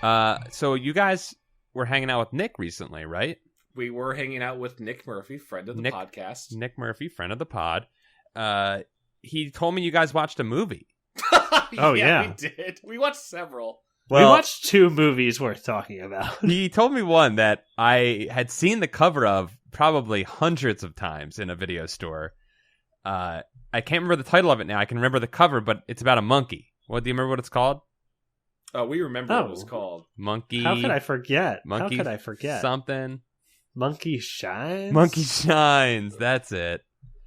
So you guys were hanging out with Nick recently, right? We were hanging out with Nick Murphy, friend of the podcast. Nick Murphy, friend of the pod. He told me you guys watched a movie. Oh, yeah. We did. We watched several. Well, we watched 2 movies worth talking about. He told me one that I had seen the cover of probably hundreds of times in a video store. I can't remember the title of it now. I can remember the cover, but it's about a monkey. What do you remember what it's called? Oh, we remember what it was called. Monkey. How could I forget? Monkey. How could I forget? Something. Monkey Shines? Monkey Shines. That's it.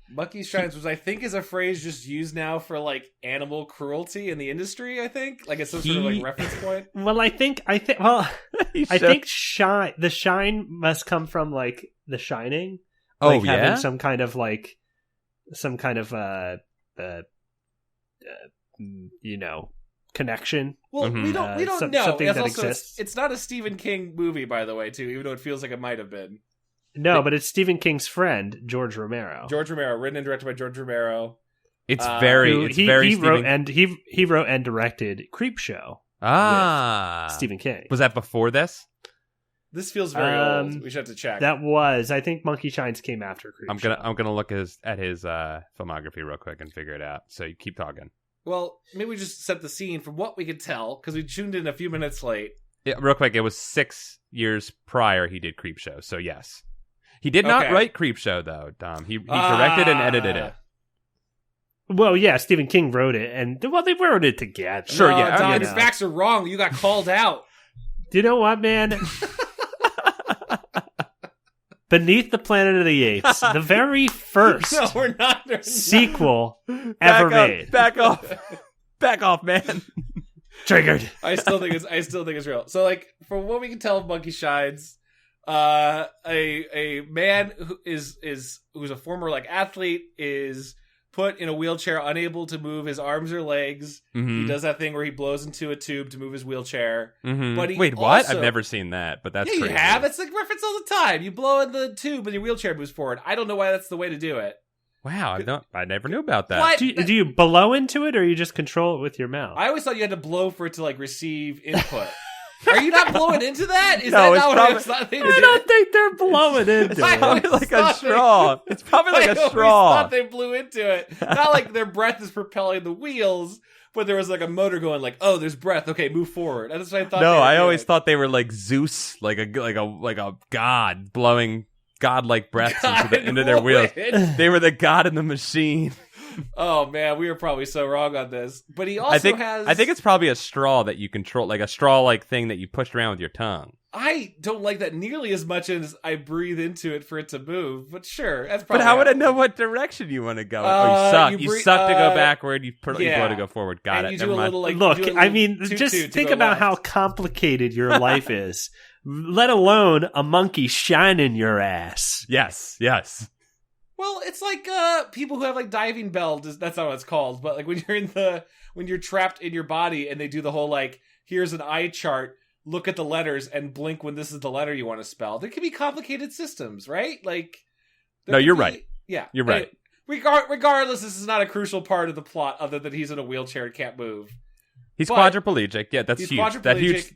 Monkey Shines, which I think is a phrase just used now for like animal cruelty in the industry. I think like it's some sort of like reference point. Well, I think I think the shine must come from like The Shining. Like having some kind of connection. Well, we don't know. Something that exists. It's not a Stephen King movie, by the way, too, even though it feels like it might have been. No, but it's Stephen King's friend, George Romero. Written and directed by George Romero. He wrote and directed Creepshow. With Stephen King. Was that before this? This feels very old. We should have to check. I think Monkey Shines came after Creepshow. I'm gonna look at his filmography real quick and figure it out. So you keep talking. Well, maybe we just set the scene from what we could tell, because we tuned in a few minutes late. Yeah, real quick, it was 6 years prior he did Creepshow, so yes. He did not write Creepshow, though, Dom. He directed and edited it. Well, yeah, Stephen King wrote it, and they wrote it together. Sure, no, yeah. Dom, his facts are wrong. You got called out. Do you know what, man? Beneath the Planet of the Apes, the very first sequel ever made. Back off, man. Triggered. I still think it's real. So, like, from what we can tell of Monkey Shines, a man who's a former like athlete is put in a wheelchair, unable to move his arms or legs. Mm-hmm. He does that thing where he blows into a tube to move his wheelchair. Mm-hmm. But wait, what? I've never seen that, but that's crazy. You have. It's like reference all the time. You blow in the tube and your wheelchair moves forward. I don't know why that's the way to do it. Wow, I never knew about that. What? Do you blow into it, or you just control it with your mouth? I always thought you had to blow for it to like receive input. Are you not blowing into that? Is no, that not probably, what I thought they did? I don't think they're blowing into it. It's probably like a straw. It's probably like a straw. I thought they blew into it. Not like their breath is propelling the wheels, but there was like a motor going like, oh, there's breath. Okay, move forward. And that's what I thought. No, I always thought they were like Zeus, like a god blowing godlike breaths into their wheels. They were the god in the machine. Oh man, we were probably so wrong on this. But he also I think it's probably a straw that you control, like a straw-like thing that you push around with your tongue. I don't like that nearly as much as I breathe into it for it to move. But sure, that's probably. But how would I know what direction you want to go? You suck. You suck to go backward. You blow to go forward. Got and it. You Never do mind. a little, Look, I mean, just think about how complicated your life is. Let alone a monkey shining your ass. Yes. Well, it's like people who have like diving bells. That's not what it's called. But like when you're trapped in your body and they do the whole like, here's an eye chart, look at the letters and blink when this is the letter you want to spell. There can be complicated systems, right? Like, no, you're right. Yeah, you're right. Regardless, this is not a crucial part of the plot, other than he's in a wheelchair and can't move. He's quadriplegic. Yeah, that's huge. That's huge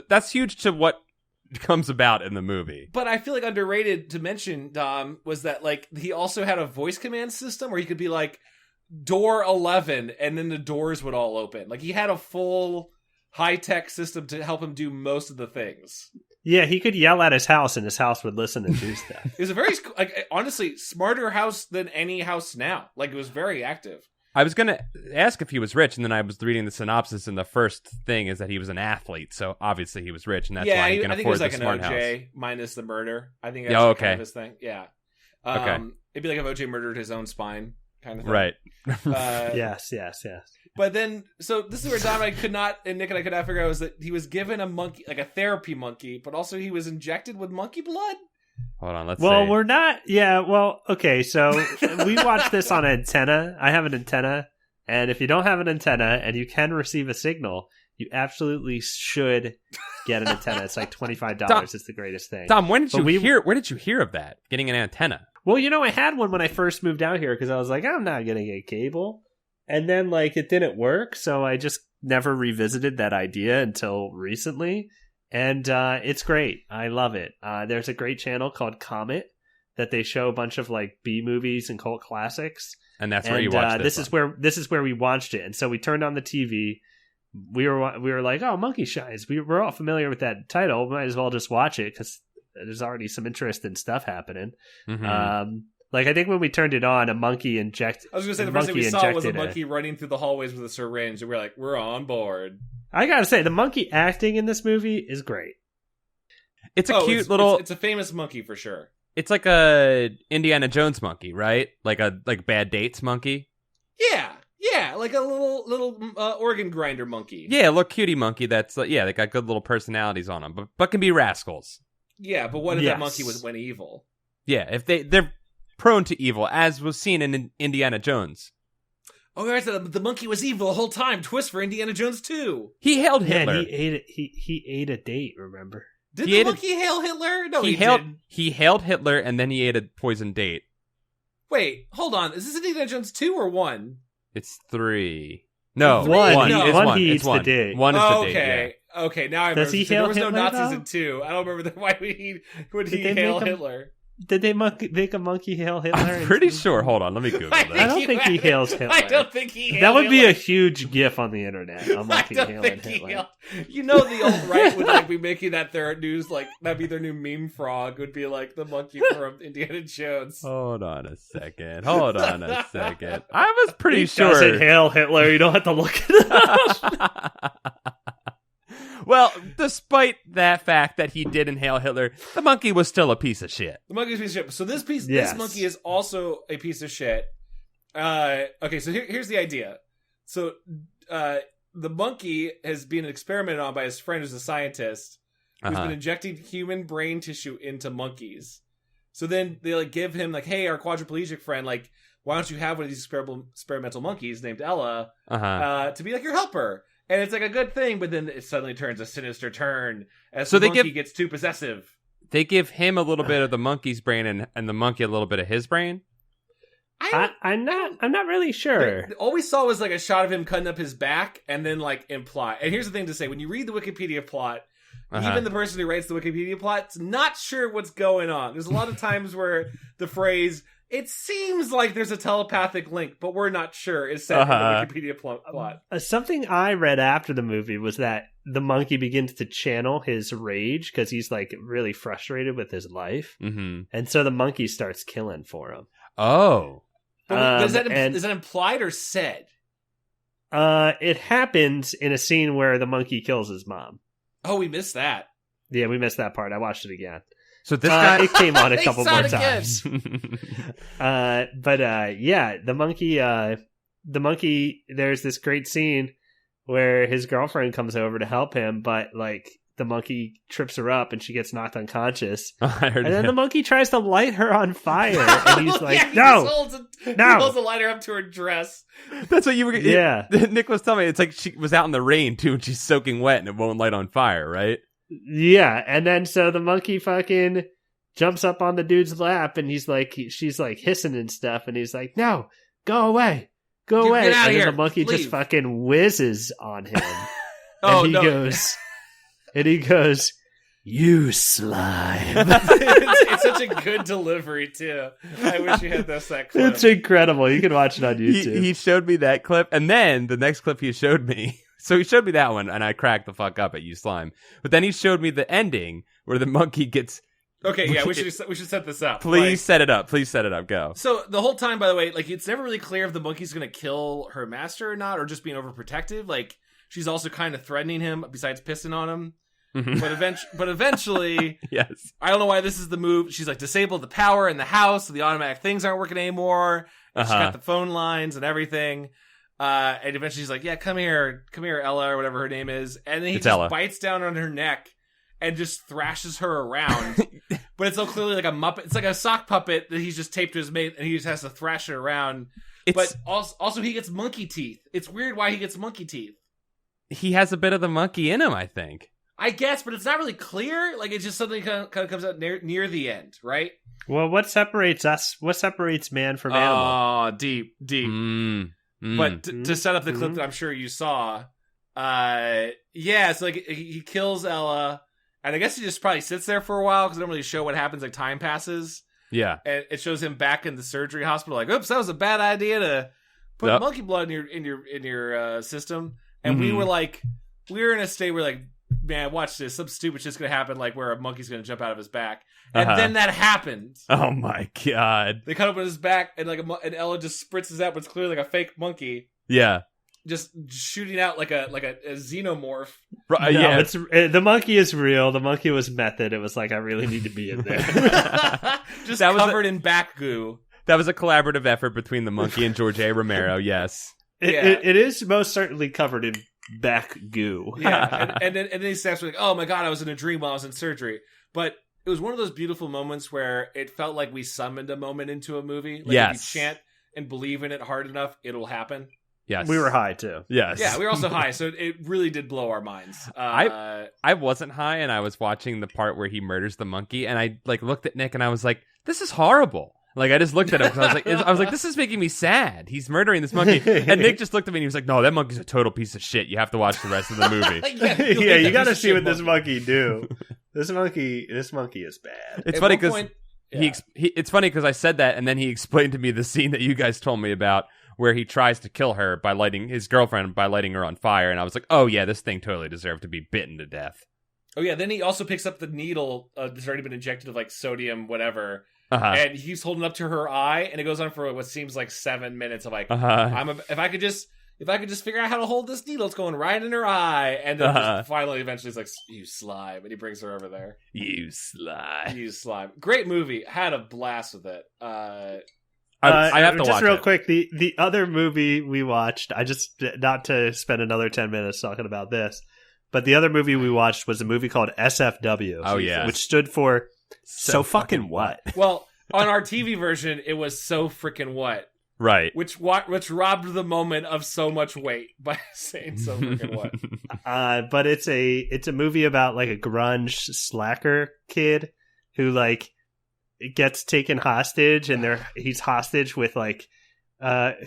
that's huge to what comes about in the movie. But I feel like underrated to mention, Dom, was that like he also had a voice command system where he could be like door 11 and then the doors would all open. Like he had a full high-tech system to help him do most of the things. Yeah, he could yell at his house and his house would listen and do stuff. It was a very honestly smarter house than any house now. Like it was very active. I was going to ask if he was rich, and then I was reading the synopsis, and the first thing is that he was an athlete, so obviously he was rich, and that's why he can afford the smart house. I think it was like an OJ minus the murder. I think that's kind of his thing. Yeah. Okay. It'd be like if OJ murdered his own spine, kind of thing. Right. Yes. But then, so this is where Dom and Nick and I could not figure out was that he was given a monkey, like a therapy monkey, but also he was injected with monkey blood. Hold on, let's see. Well, we're not. Yeah, well, okay. So we watched this on antenna. I have an antenna, and if you don't have an antenna and you can receive a signal, you absolutely should get an antenna. It's like $25. It's the greatest thing. Tom, where did you hear of that? Getting an antenna? Well, I had one when I first moved out here because I was like, I'm not getting a cable, and then like it didn't work, so I just never revisited that idea until recently, and it's great. I love it. There's a great channel called Comet that they show a bunch of like B movies and cult classics, and that's where you watched this is where we watched it. And so we turned on the TV. We were like, oh, Monkey Shines. We're all familiar with that title. We might as well just watch it because there's already some interesting stuff happening. Mm-hmm. Like I think when we turned it on, a monkey injected. I was going to say the first thing we saw was a monkey running through the hallways with a syringe, and we're like, we're on board. I gotta say, the monkey acting in this movie is great. It's a cute little. It's a famous monkey for sure. It's like a Indiana Jones monkey, right? Like Bad Dates monkey. Yeah, like a little organ grinder monkey. Yeah, a little cutie monkey that's they got good little personalities on them, but can be rascals. Yeah, but what if that monkey went evil? Yeah, if they're prone to evil, as was seen in Indiana Jones. Oh, right, so the monkey was evil the whole time. Twist for Indiana Jones 2. He hailed Hitler. Yeah, he ate a date. Remember? Did the monkey hail Hitler? No, he didn't. He hailed Hitler and then he ate a poisoned date. Wait, hold on. Is this Indiana Jones 2 or 1? It's 3. No, one. No. It's one. He eats the date. One is the date. Okay. Yeah. Okay, now I remember. Does he hail there was Hitler, no Nazis though? in 2. I don't remember why would he hail Hitler. Did they make a monkey hail Hitler? I'm pretty sure. Hold on, let me Google that. I don't think he hails Hitler. I don't think he hails That would be Hitler. a huge gif on the internet. A monkey hailing Hitler. You know the alt-right would like be making that their news, like that'd be their new meme frog, would be like the monkey from Indiana Jones. Hold on a second. I was pretty sure. Doesn't hail Hitler. You don't have to look it up. Well, despite that fact that he did inhale Hitler, the monkey was still a piece of shit. The monkey's a piece of shit. So this Yes. this monkey is also a piece of shit. Okay, so here's the idea. So the monkey has been experimented on by his friend who's a scientist who's been injecting human brain tissue into monkeys. So then they like give him like, hey, our quadriplegic friend, like, why don't you have one of these experimental monkeys named Ella to be like your helper? And it's like a good thing, but then it suddenly turns a sinister turn as the monkey gets too possessive. They give him a little bit of the monkey's brain and the monkey a little bit of his brain? I'm not really sure. All we saw was like a shot of him cutting up his back and then like imply. And here's the thing to say: when you read the Wikipedia plot, even the person who writes the Wikipedia plot's not sure what's going on. There's a lot of times where the phrase "it seems like there's a telepathic link, but we're not sure" is said in the Wikipedia plot. Something I read after the movie was that the monkey begins to channel his rage because he's like really frustrated with his life, and so the monkey starts killing for him. Oh. But is that implied or said? It happens in a scene where the monkey kills his mom. Oh, we missed that. Yeah, we missed that part. I watched it again. So this guy, it came on a couple more again. times. Yeah, the monkey. There's this great scene where his girlfriend comes over to help him, but like the monkey trips her up and she gets knocked unconscious. And then the monkey tries to light her on fire, and he's like, He "No, holds a lighter up to her dress." That's what you were. Yeah, Nick was telling me it's like she was out in the rain too, and she's soaking wet, and it won't light on fire, right? Yeah, and then so the monkey fucking jumps up on the dude's lap, and she's like hissing and stuff, and he's like, "No, go away, go away!" Get out And here. then the monkey Leave. just fucking whizzes on him, Oh, and no. he goes, "You slime." it's such a good delivery too. I wish you had that clip. It's incredible. You can watch it on YouTube. He showed me that clip, and then the next clip he showed me. So he showed me that one, and I cracked the fuck up at "You Slime." But then he showed me the ending where the monkey gets. Okay, yeah, we should set this up. Please set it up. Please set it up. Go. So the whole time, by the way, like it's never really clear if the monkey's going to kill her master or not, or just being overprotective. Like she's also kind of threatening him, besides pissing on him. But eventually, yes, I don't know why this is the move. She's like disabled the power in the house, so the automatic things aren't working anymore. She's got the phone lines and everything. And eventually she's like, "Yeah, come here, Ella," or whatever her name is. And then he just bites down on her neck and just thrashes her around. But it's so clearly like a Muppet. It's like a sock puppet that he's just taped to his mate, and he just has to thrash her around. But also he gets monkey teeth. It's weird why he gets monkey teeth. He has a bit of the monkey in him, I think. I guess, but it's not really clear. Like, it just suddenly kind of comes out near the end, right? Well, what separates us? What separates man from animal? Oh, deep. But to set up the clip that I'm sure you saw, Yeah, so like he kills Ella, and I guess he just probably sits there for a while because they don't really show what happens. Like time passes, Yeah. and it shows him back in the surgery hospital. Like, oops, that was a bad idea to put Yep. monkey blood in your system. And we Mhm. were like, we were in a state where like, man, watch this. Something stupid's just gonna happen, like where a monkey's gonna jump out of his back, and Uh-huh. then that happened. Oh my god. They cut open his back, and like and Ella just spritzes out, but it's clearly like a fake monkey. Yeah. Just shooting out like a xenomorph. Right, No, yeah. it's the monkey is real. The monkey was method. It was like I really need to be in there. Just That was covered in back goo. That was a collaborative effort between the monkey and George A. Romero. Yes. Yeah. It is most certainly covered in back goo. Yeah, and then he snaps like, "Oh my god, I was in a dream while I was in surgery." But it was one of those beautiful moments where it felt like we summoned a moment into a movie. Like Yes. if you chant and believe in it hard enough, it'll happen. Yes. We were high too. Yes. Yeah, we were also high, so it really did blow our minds. I wasn't high, and I was watching the part where he murders the monkey, and I like looked at Nick, and I was like, "This is horrible." Like I just looked at him because I was like, "This is making me sad. He's murdering this monkey." And Nick just looked at me, and he was like, "No, that monkey's a total piece of shit. You have to watch the rest of the movie." Yeah, you got to see what this monkey do. This monkey is bad. It's At funny one because point- it's funny because I said that, and then he explained to me the scene that you guys told me about, where he tries to kill her by lighting his girlfriend by lighting her on fire, and I was like, "Oh yeah, this thing totally deserved to be bitten to death." Oh yeah, then he also picks up the needle that's already been injected of like sodium, whatever, Uh-huh. and he's holding up to her eye, and it goes on for what seems like 7 minutes of like, Uh-huh. if I could just figure out how to hold this needle, it's going right in her eye, and then just finally, eventually, it's like, "You slime," and he brings her over there. You sly. You slime. Great movie. Had a blast with it. I have to just watch real it. quick. The other movie we watched, I just not to spend another 10 minutes talking about this, but the other movie we watched was a movie called SFW. Oh, yeah. which stood for so fucking what? Well, on our TV version, it was So Frickin' What, Right. which robbed the moment of so much weight by saying So Frickin' What. But it's a movie about like a grunge slacker kid who like gets taken hostage, and he's hostage with like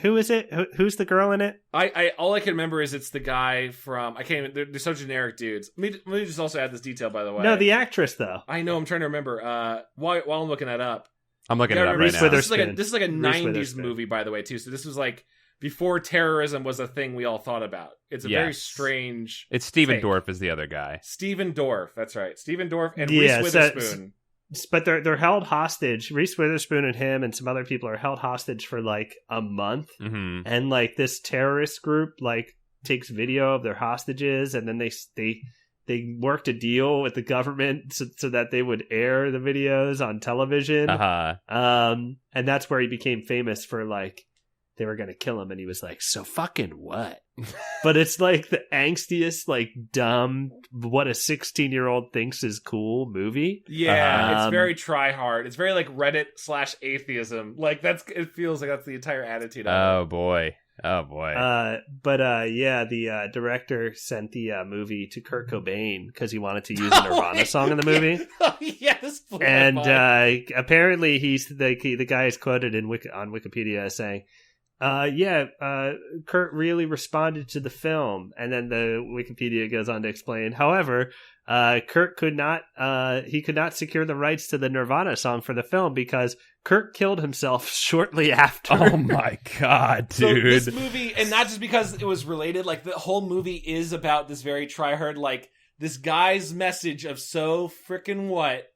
who is it? Who's the girl in it? I all I can remember is it's the guy from, I can't even, they're so generic dudes. Let me just also add this detail, by the way. No, the actress though. I know, I'm trying to remember. While I'm looking that up. I'm looking You it gotta up remember, right now. Witherspoon. This is like a Reese 90s Witherspoon. movie, by the way, too. So this was like before terrorism was a thing we all thought about. It's a very Yes. strange. It's Steven Take. Dorff is the other guy. Stephen Dorff, that's right. Stephen Dorff and Yeah, Reese so- Witherspoon. But they're held hostage. Reese Witherspoon and him and some other people are held hostage for like a month, Hmm. and like this terrorist group like takes video of their hostages, and then they worked a deal with the government so that they would air the videos on television. Uh-huh. And that's where he became famous for like they were gonna kill him, and he was like, "So fucking what?" But it's like the angstiest, like dumb, what a 16-year-old thinks is cool movie. Yeah, it's Um, very try hard. It's very like Reddit/atheism. Like it feels like that's the entire attitude of Oh boy. Oh boy. Yeah, the director sent the movie to Kurt Cobain because he wanted to use a Nirvana song in the movie. Oh, yeah, this blew my And mind. apparently he's the guy is quoted on Wikipedia as saying, Kurt really responded to the film. And then the Wikipedia goes on to explain, however, Kurt could not secure the rights to the Nirvana song for the film because Kurt killed himself shortly after. Oh my god, So dude. this movie, and not just because it was related, like the whole movie is about this very tryhard, like this guy's message of so frickin' what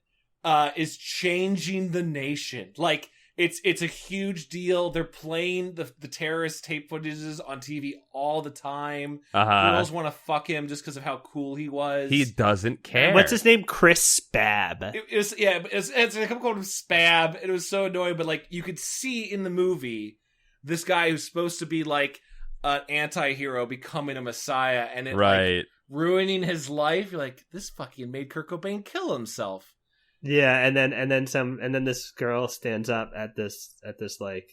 is changing the nation. Like it's a huge deal. They're playing the terrorist tape footages on TV all the time. Uh-huh. Girls want to fuck him just because of how cool he was. He doesn't care. What's his name? Chris Spab. It was, yeah, it's a couple called him Spab. It was so annoying, but like you could see in the movie this guy who's supposed to be like an anti-hero becoming a messiah, and it like Right. ruining his life. You're like, this fucking made Kurt Cobain kill himself. Yeah, and then this girl stands up at this like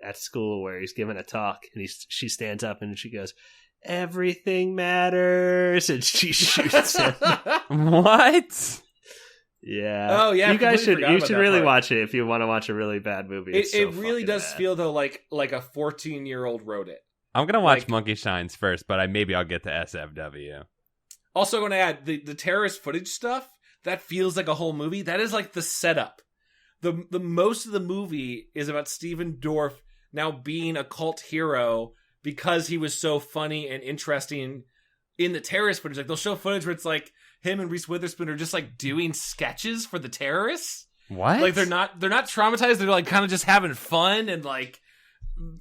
at school where he's giving a talk, and she stands up and she goes, "Everything matters," and she shoots him. What? Yeah. Oh, yeah, I You guys completely forgot you about should that really part. watch it if you want to watch a really bad movie. It's It so really fucking does bad. feel though like a 14-year-old wrote it. I'm gonna watch Like- Monkey Shines first, but maybe I'll get to SFW. Also, going to add the terrorist footage stuff. That feels like a whole movie. That is like the setup. The most of the movie is about Steven Dorff now being a cult hero because he was so funny and interesting in the terrorist footage. Like they'll show footage where it's like him and Reese Witherspoon are just like doing sketches for the terrorists. What? Like they're not traumatized. They're like kind of just having fun and like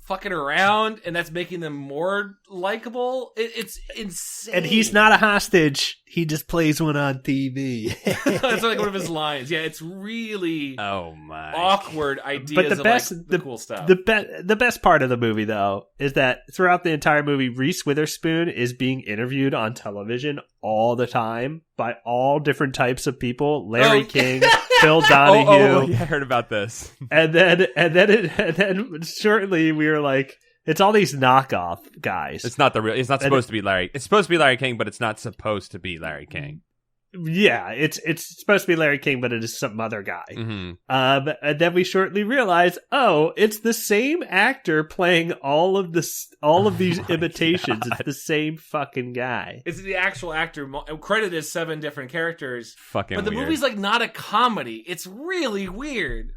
fucking around, and that's making them more likable. It's insane. And he's not a hostage. He just plays one on TV. That's like one of his lines. Yeah, it's really Oh my. awkward ideas But the best- of like, the cool stuff. The best part of the movie, though, is that throughout the entire movie, Reese Witherspoon is being interviewed on television all the time by all different types of people. Larry Oh. King, Phil Donahue, Yeah, I heard about this. and then shortly we were like, it's all these knockoff guys. It's not the real. It's not supposed to be Larry. It's supposed to be Larry King, but it's not supposed to be Larry King. Yeah, it's supposed to be Larry King, but it is some other guy. Mm-hmm. And then we shortly realize, oh, it's the same actor playing all of these imitations. God. It's the same fucking guy. It's the actual actor credited as 7 different characters, Fucking. but the weird. movie's like not a comedy. It's really weird.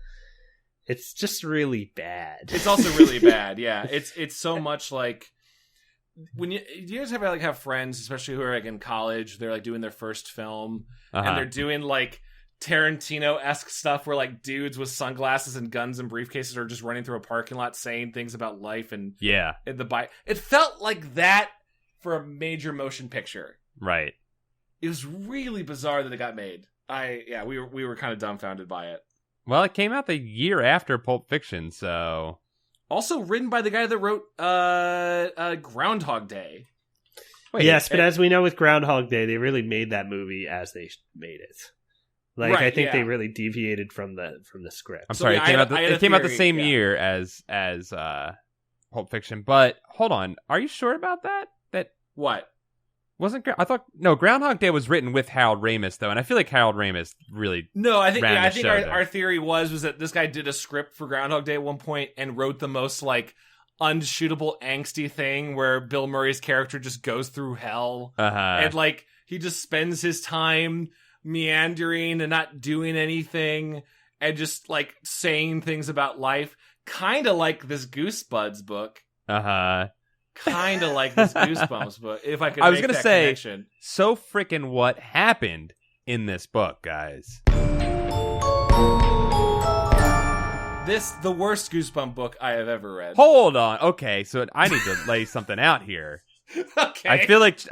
It's just really bad. It's also really bad. Yeah, it's so much like when you guys have friends, especially who are like in college, they're like doing their first film Uh-huh. and they're doing like Tarantino-esque stuff where like dudes with sunglasses and guns and briefcases are just running through a parking lot saying things about life and Yeah. the bike. It felt like that for a major motion picture. Right. It was really bizarre that it got made. We were kind of dumbfounded by it. Well, it came out the year after Pulp Fiction, so Also written by the guy that wrote Groundhog Day. wait. Yes, but as we know with Groundhog Day, they really made that movie as they made it. Like Right, I think they yeah. really deviated from the script. I'm So, sorry. yeah, it came I out. had a It came out the theory, same yeah. year as Pulp Fiction. But hold on, are you sure about that? That What? wasn't. I thought no. Groundhog Day was written with Harold Ramis though, and I feel like Harold Ramis really. No, I think Ran the I think show our, there. our theory was that this guy did a script for Groundhog Day at one point and wrote the most like unshootable angsty thing where Bill Murray's character just goes through hell and like he just spends his time meandering and not doing anything and just like saying things about life, kind of like this Goosebuds book. Kind of like this Goosebumps book. If I could, I was make gonna that say- connection. So freaking what happened in this book, guys? The worst Goosebump book I have ever read. Hold on. Okay, so I need to lay something out here. Okay. I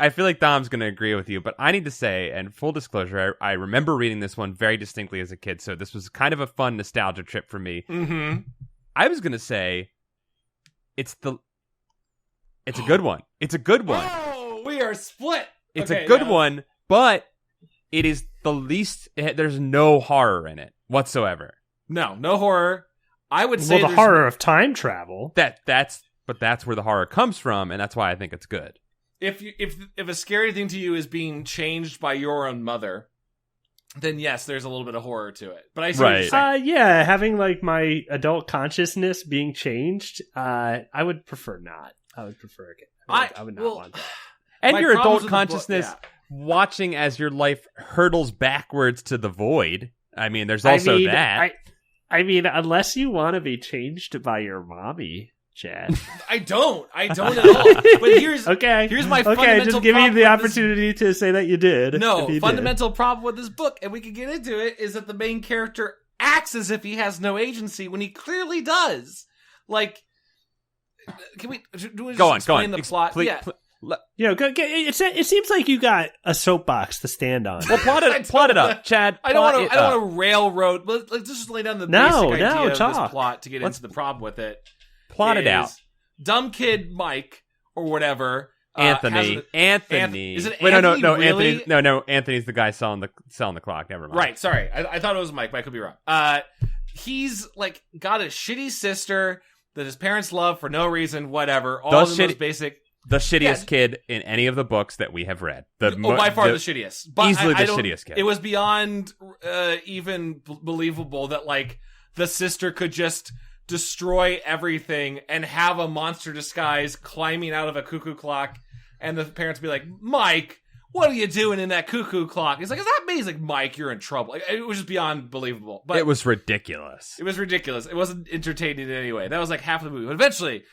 feel like Dom's going to agree with you, but I need to say, and full disclosure, I remember reading this one very distinctly as a kid, so this was kind of a fun nostalgia trip for me. Mm-hmm. I was going to say, it's a good one. It's a good one. Oh, we are split. It's Okay, a good now- one, but it is the least. There's no horror in it whatsoever. No horror. I would say Well, the there's- horror of time travel. That's where the horror comes from, and that's why I think it's good. If a scary thing to you is being changed by your own mother, then yes, there's a little bit of horror to it. But I see what you're Right. saying. Yeah, having like my adult consciousness being changed, I would prefer not. I would prefer it. I would not want that. And My your problems adult with the book- consciousness yeah. watching as your life hurdles backwards to the void. I mean, there's also that. I mean, unless you want to be changed by your mommy, Chad. I don't at all. But here's Okay. here's my Okay, fundamental just give me problem the with opportunity to say that you did. No, if you did. fundamental problem with this book, and we can get into it, is that the main character acts as if he has no agency when he clearly does. Like, can we do we just Go on. explain the plot? Yeah. You know, it seems like you got a soapbox to stand on. Well, plot it up, Chad. I don't plot it want up. to railroad. Let's just lay down the No, basic no, idea of talk. this plot to get Let's- into the problem with it. Plot it is out. Dumb kid Mike or whatever. Anthony. Is it Wait, Anthony, no. really? Anthony. No. Anthony's the guy selling the clock. Never mind. Right, sorry. I thought it was Mike, but I could be wrong. He's like got a shitty sister that his parents love for no reason, whatever. All The the most shitty- basic. The shittiest Yeah. kid in any of the books that we have read. By far the shittiest. But easily I the don't- shittiest kid. It was beyond even believable that like the sister could just destroy everything and have a monster disguise climbing out of a cuckoo clock, and the parents be like, Mike, what are you doing in that cuckoo clock? He's like, is that me? He's like, Mike, you're in trouble. Like, it was just beyond believable. But it was ridiculous. It was ridiculous. It wasn't entertaining in any way. That was like half of the movie. But eventually,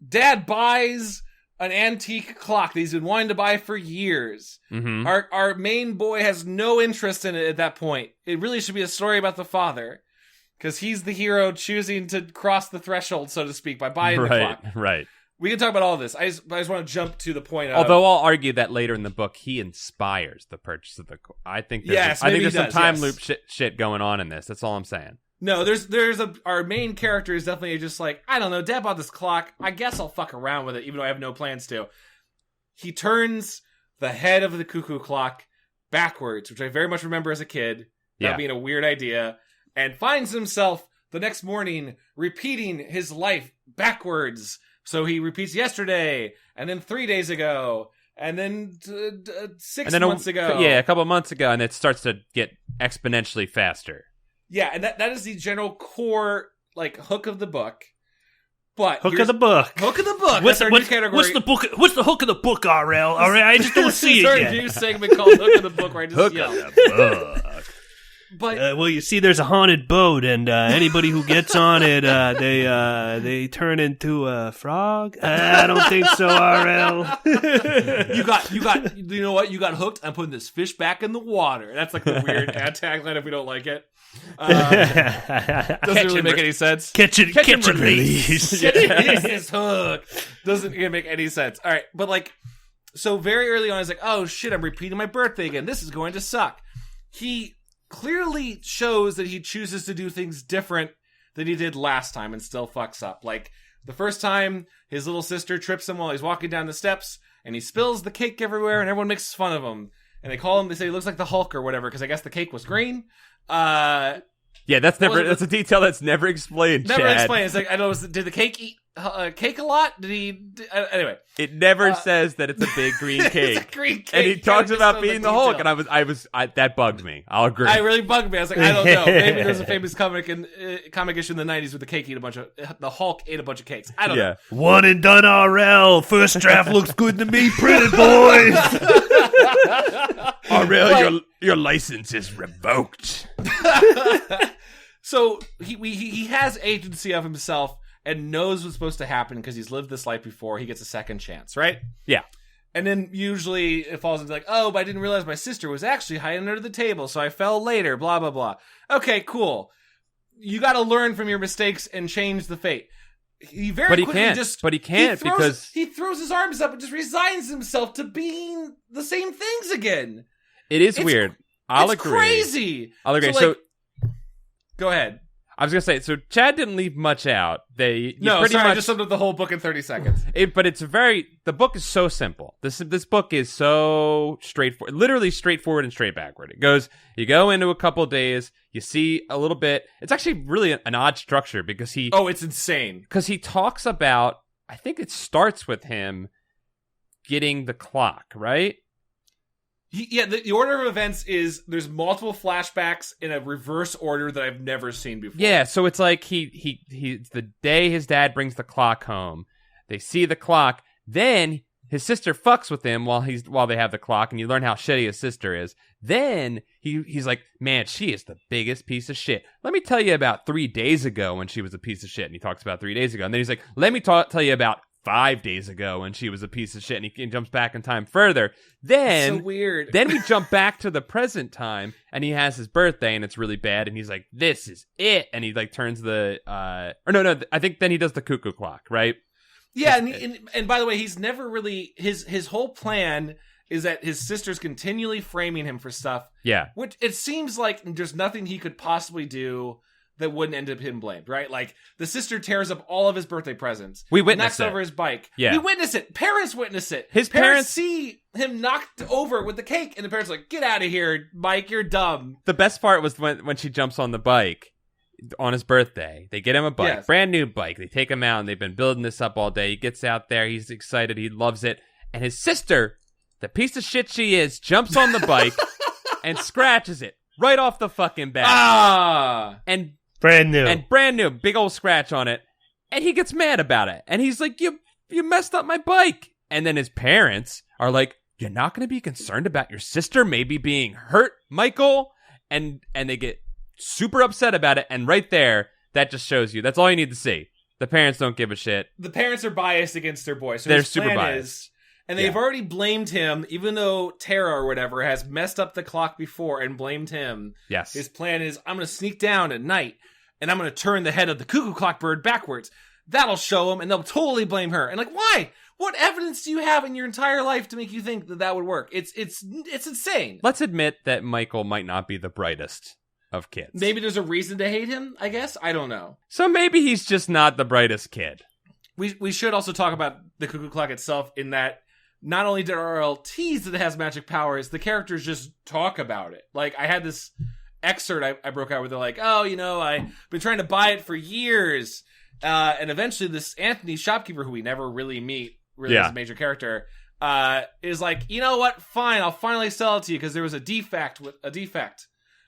Dad buys an antique clock that he's been wanting to buy for years. Mm-hmm. Our main boy has no interest in it at that point. It really should be a story about the father, because he's the hero choosing to cross the threshold, so to speak, by buying the clock. Right. We can talk about all this. I just want to jump to the point of... Although I'll argue that later in the book, he inspires the purchase of the... I think there's, some time loop shit going on in this. That's all I'm saying. No, our main character is definitely just like, I don't know, Dad bought this clock. I guess I'll fuck around with it, even though I have no plans to. He turns the head of the cuckoo clock backwards, which I very much remember as a kid, that being a weird idea, and finds himself the next morning repeating his life backwards. So he repeats yesterday, and then 3 days ago, and then 6 months ago. Yeah, a couple of months ago, and it starts to get exponentially faster. Yeah, and that is the general core like hook of the book. But Hook of the book. What's our new category? What's the book? What's the hook of the book, RL? All right, I just don't see it It's yet. our new segment called Hook of the Book, where I just Hook yell. of the book. But Well, you see, there's a haunted boat, and anybody who gets on it, they turn into a frog. I don't think so, RL. you know what? You got hooked. I'm putting this fish back in the water. That's like the weird tagline if we don't like it. Doesn't really make any sense. Catch and release. This hook doesn't even make any sense. All right, but like, so very early on, I was like, oh shit, I'm repeating my birthday again. This is going to suck. He clearly shows that he chooses to do things different than he did last time and still fucks up. Like, the first time, his little sister trips him while he's walking down the steps, and he spills the cake everywhere, and everyone makes fun of him. And they say he looks like the Hulk or whatever, because I guess the cake was green. Yeah, that's a detail that's never explained, Never Chad. explained. It's like, I don't know, did the cake eat cake a lot? Anyway. It never says that it's a big green cake. It's a green cake. And he talks about being the Hulk, detail. and that bugged me. I'll agree. I really bugged me. I was like, I don't know. Maybe there's a famous comic issue in the 90s where the Hulk ate a bunch of cakes. I don't know. One and done, RL. First draft looks good to me, pretty boys. RL, your license is revoked. So he has agency of himself and knows what's supposed to happen because he's lived this life before. He gets a second chance, right? Yeah. And then usually it falls into like, oh, but I didn't realize my sister was actually hiding under the table, so I fell later, blah, blah, blah. Okay, cool. You got to learn from your mistakes and change the fate. He can't because he throws his arms up and just resigns himself to being the same things again. It's weird. I'll agree. Crazy. I'll agree. So go ahead. I was gonna say, so Chad didn't leave much out. I just summed up the whole book in 30 seconds. But the book is so simple. This book is so straightforward, literally straightforward and straight backward. It goes, you go into a couple of days, you see a little bit. It's actually really an odd structure because it's insane. Because he talks about, I think it starts with him getting the clock, right? The order of events is there's multiple flashbacks in a reverse order that I've never seen before. Yeah, so it's like he the day his dad brings the clock home, they see the clock, then his sister fucks with him while they have the clock, and you learn how shitty his sister is. Then he's like, man, she is the biggest piece of shit. Let me tell you about 3 days ago when she was a piece of shit, and he talks about 3 days ago, and then he's like, let me tell you about 5 days ago when she was a piece of shit, and he jumps back in time further. Then that's so weird. Then we jump back to the present time, and he has his birthday, and it's really bad, and he's like, this is it, and he like turns the I think then he does the cuckoo clock, right? Yeah, and by the way, he's never really his whole plan is that his sister's continually framing him for stuff. Yeah, which it seems like there's nothing he could possibly do that wouldn't end up him blamed, right? Like, the sister tears up all of his birthday presents. We witness knocks over his bike. Yeah. We witness it. Parents witness it. His parents see him knocked over with the cake, and the parents are like, get out of here, Mike, you're dumb. The best part was when she jumps on the bike on his birthday. They get him a bike, brand new bike. They take him out, and they've been building this up all day. He gets out there. He's excited. He loves it. And his sister, the piece of shit she is, jumps on the bike and scratches it right off the fucking back. Ah! And Brand new. and brand new, big old scratch on it. And he gets mad about it. And he's like, you messed up my bike. And then his parents are like, you're not going to be concerned about your sister maybe being hurt, Michael? And they get super upset about it. And right there, that just shows you. That's all you need to see. The parents don't give a shit. The parents are biased against their boy. So They're his super plan biased. and they've already blamed him, even though Tara or whatever has messed up the clock before and blamed him. Yes. His plan is, I'm going to sneak down at night and I'm going to turn the head of the cuckoo clock bird backwards. That'll show them and they'll totally blame her. And like, why? What evidence do you have in your entire life to make you think that would work? It's insane. Let's admit that Michael might not be the brightest of kids. Maybe there's a reason to hate him, I guess. I don't know. So maybe he's just not the brightest kid. We should also talk about the cuckoo clock itself, in that not only did RL tease that it has magic powers, the characters just talk about it. Like, I had this excerpt I broke out where they're like, oh, I've been trying to buy it for years. And eventually this Anthony shopkeeper, who we never really meet, as a major character, is like, you know what? Fine, I'll finally sell it to you because there was a defect.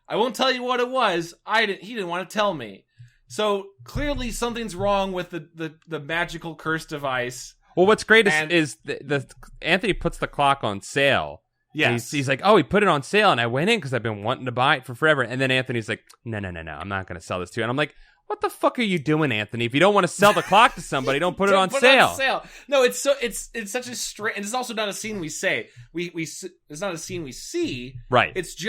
I won't tell you what it was. He didn't want to tell me. So clearly something's wrong with the magical curse device. Well, what's great is the Anthony puts the clock on sale. Yes. He's like, oh, he put it on sale, and I went in because I've been wanting to buy it for forever. And then Anthony's like, no, I'm not going to sell this to you. And I'm like, what the fuck are you doing, Anthony? If you don't want to sell the clock to somebody, don't put it on sale. No, it's such a strange, and it's also not a scene we say. It's not a scene we see. Right. It's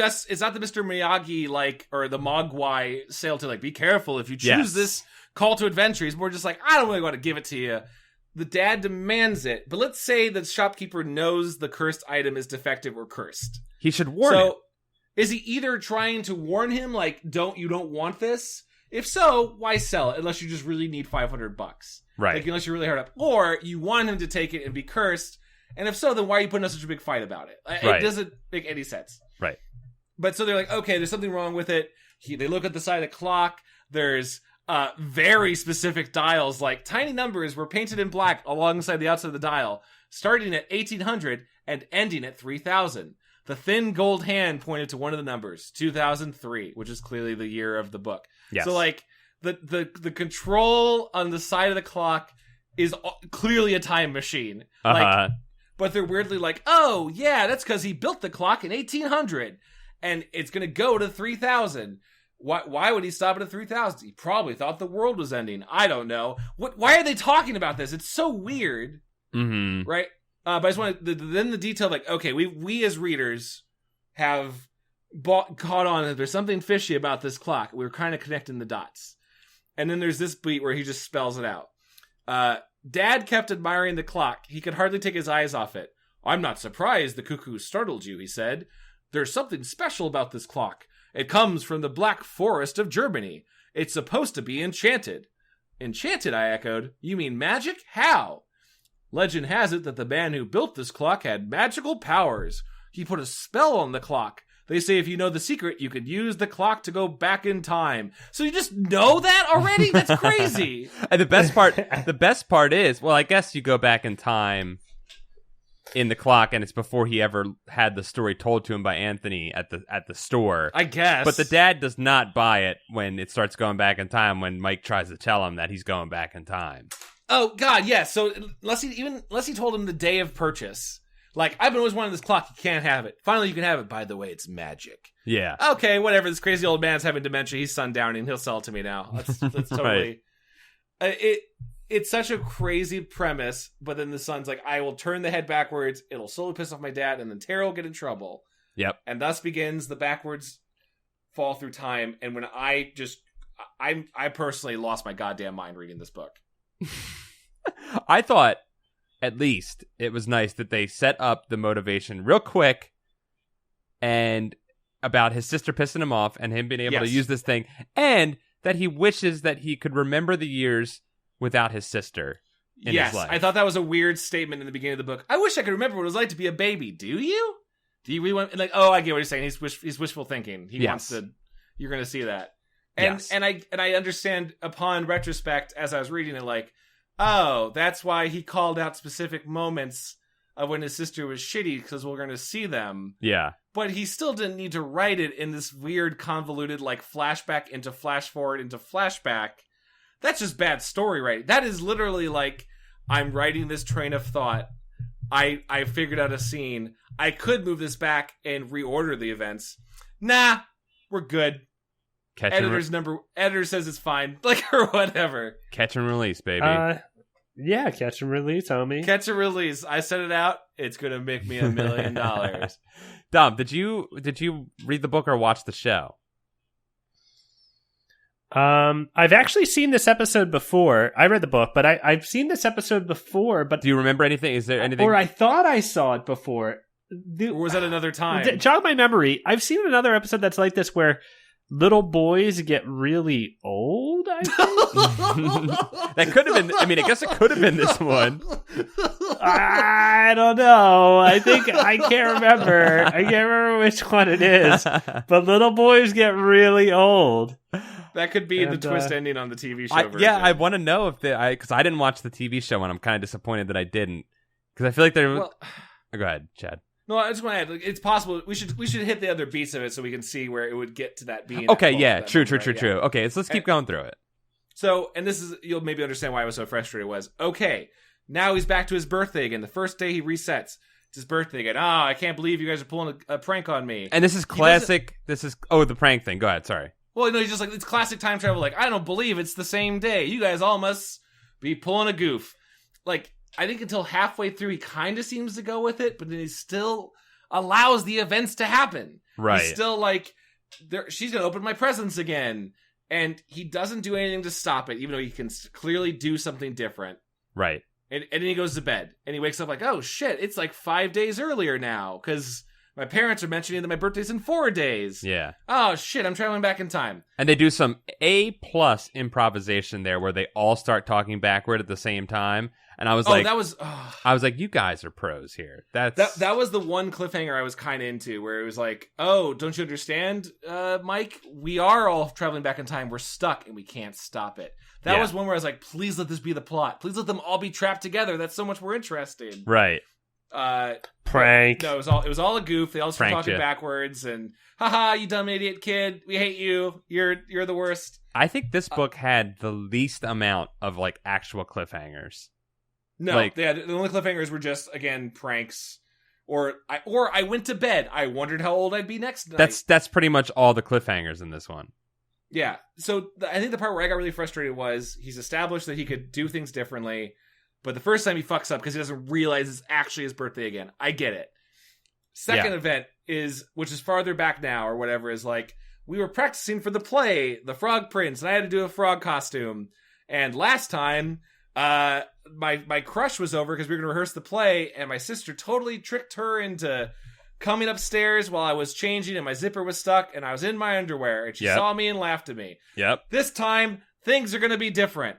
not the Mr. Miyagi or the Mogwai sale to be careful if you choose this call to adventure. He's more just like, I don't really want to give it to you. The dad demands it, but let's say the shopkeeper knows the cursed item is defective or cursed. He should warn him. Is he either trying to warn him, like, you don't want this? If so, why sell it unless you just really need $500? Right. Unless you're really hard up. Or you want him to take it and be cursed. And if so, then why are you putting up such a big fight about it? It doesn't make any sense. Right. But so they're like, okay, there's something wrong with it. They look at the side of the clock. There's very specific dials, like tiny numbers were painted in black alongside the outside of the dial, starting at 1800 and ending at 3000. The thin gold hand pointed to one of the numbers, 2003, which is clearly the year of the book. Yes. So the control on the side of the clock is clearly a time machine. But they're weirdly like, oh yeah, that's because he built the clock in 1800 and it's going to go to 3000. Why would he stop it at 3000? He probably thought the world was ending. I don't know. Why are they talking about this? It's so weird. Mm-hmm. Right? But I just want to, then the detail, okay, we as readers have caught on that there's something fishy about this clock. We're kind of connecting the dots. And then there's this beat where he just spells it out. Dad kept admiring the clock. He could hardly take his eyes off it. I'm not surprised the cuckoo startled you, he said. There's something special about this clock. It comes from the Black Forest of Germany. It's supposed to be enchanted. Enchanted, I echoed. You mean magic? How? Legend has it that the man who built this clock had magical powers. He put a spell on the clock. They say if you know the secret, you could use the clock to go back in time. So you just know that already? That's crazy. And the best part is, well, I guess you go back in time in the clock, and it's before he ever had the story told to him by Anthony at the store. I guess. But the dad does not buy it when it starts going back in time, when Mike tries to tell him that he's going back in time. Oh, God, yes. So unless he told him the day of purchase, like, I've been always wanting this clock, you can't have it. Finally, you can have it. By the way, it's magic. Yeah. Okay, whatever. This crazy old man's having dementia. He's sundowning. He'll sell it to me now. That's totally... Right. It's such a crazy premise, but then the son's like, I will turn the head backwards, it'll slowly piss off my dad, and then Tara will get in trouble. Yep. And thus begins the backwards fall through time, and when I personally lost my goddamn mind reading this book. I thought, at least, it was nice that they set up the motivation real quick, and about his sister pissing him off, and him being able to use this thing, and that he wishes that he could remember the years without his sister in his life. I thought that was a weird statement in the beginning of the book. I wish I could remember what it was like to be a baby. Do you? Do you really want... Like, oh, I get what you're saying. He's wishful thinking. He wants to... You're going to see that. And I understand upon retrospect, as I was reading it, like, oh, that's why he called out specific moments of when his sister was shitty because we're going to see them. Yeah. But he still didn't need to write it in this weird, convoluted, like, flashback into flash forward into flashback. That's just bad story writing. That is literally like, I'm writing this train of thought. I figured out a scene. I could move this back and reorder the events. Nah, we're good. Editor says it's fine. Like, or whatever. Catch and release, baby. Yeah, catch and release, homie. Catch and release. I set it out. It's going to make me $1 million. Dom, did you read the book or watch the show? I've actually seen this episode before. I read the book, but I've seen this episode before. But do you remember anything? Is there anything? Or I thought I saw it before. Or was that another time? Jog my memory. I've seen another episode that's like this where little boys get really old, I think. That could have been, I mean, I guess it could have been this one. I don't know. I can't remember. I can't remember which one it is. But little boys get really old. That could be the twist ending on the TV show version. Yeah, I want to know if because I didn't watch the TV show and I'm kind of disappointed that I didn't. Because I feel like there. Well, go ahead, Chad. No, I just want to add, like, it's possible we should hit the other beats of it so we can see where it would get to that being. Okay, yeah, true. Okay, so let's keep going through it. So, and this is, you'll maybe understand why I was so frustrated was, okay, now he's back to his birthday again. The first day he resets, it's his birthday again. I can't believe you guys are pulling a prank on me. And this is classic. The prank thing. Go ahead, sorry. Well, no, he's just like, it's classic time travel. Like, I don't believe it's the same day. You guys all must be pulling a goof. Like, I think until halfway through, he kind of seems to go with it, but then he still allows the events to happen. Right. He's still like, she's going to open my presents again. And he doesn't do anything to stop it, even though he can clearly do something different. Right. And then he goes to bed. And he wakes up like, oh, shit, it's like 5 days earlier now. Because my parents are mentioning that my birthday's in 4 days. Yeah. Oh, shit, I'm traveling back in time. And they do some A+ improvisation there where they all start talking backward at the same time. And I was I was like, you guys are pros here. That was the one cliffhanger I was kind of into, where it was like, oh, don't you understand, Mike? We are all traveling back in time. We're stuck, and we can't stop it. That was one where I was like, please let this be the plot. Please let them all be trapped together. That's so much more interesting. Right. Prank. No, it was all a goof. They all started talking backwards, and haha, you dumb idiot kid. We hate you. You're the worst. I think this book had the least amount of like actual cliffhangers. No, the only cliffhangers were just, again, pranks. Or I went to bed. I wondered how old I'd be next night. That's pretty much all the cliffhangers in this one. Yeah. So I think the part where I got really frustrated was he's established that he could do things differently, but the first time he fucks up because he doesn't realize it's actually his birthday again. I get it. Second event which is farther back now or whatever, is like, we were practicing for the play, The Frog Prince, and I had to do a frog costume. And last time, my crush was over because we were going to rehearse the play, and my sister totally tricked her into coming upstairs while I was changing, and my zipper was stuck, and I was in my underwear, and she saw me and laughed at me. Yep. This time, things are going to be different.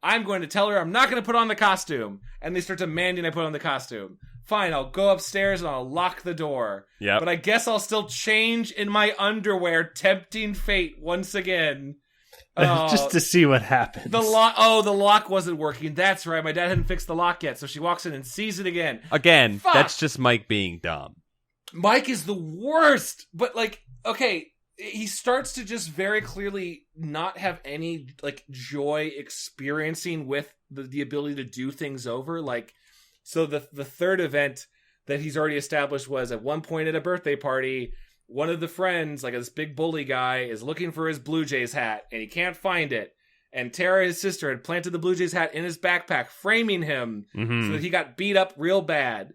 I'm going to tell her I'm not going to put on the costume, and they start demanding I put on the costume. Fine, I'll go upstairs and I'll lock the door. Yep. But I guess I'll still change in my underwear, tempting fate once again. Just to see what happens. The lock wasn't working. That's right. My dad hadn't fixed the lock yet, so she walks in and sees it again. Again, that's just Mike being dumb. Mike is the worst. But, like, okay, he starts to just very clearly not have any, like, joy experiencing with the ability to do things over. Like, so the third event that he's already established was at one point at a birthday party, one of the friends, like this big bully guy, is looking for his Blue Jays hat, and he can't find it. And Tara, his sister, had planted the Blue Jays hat in his backpack, framing him so that he got beat up real bad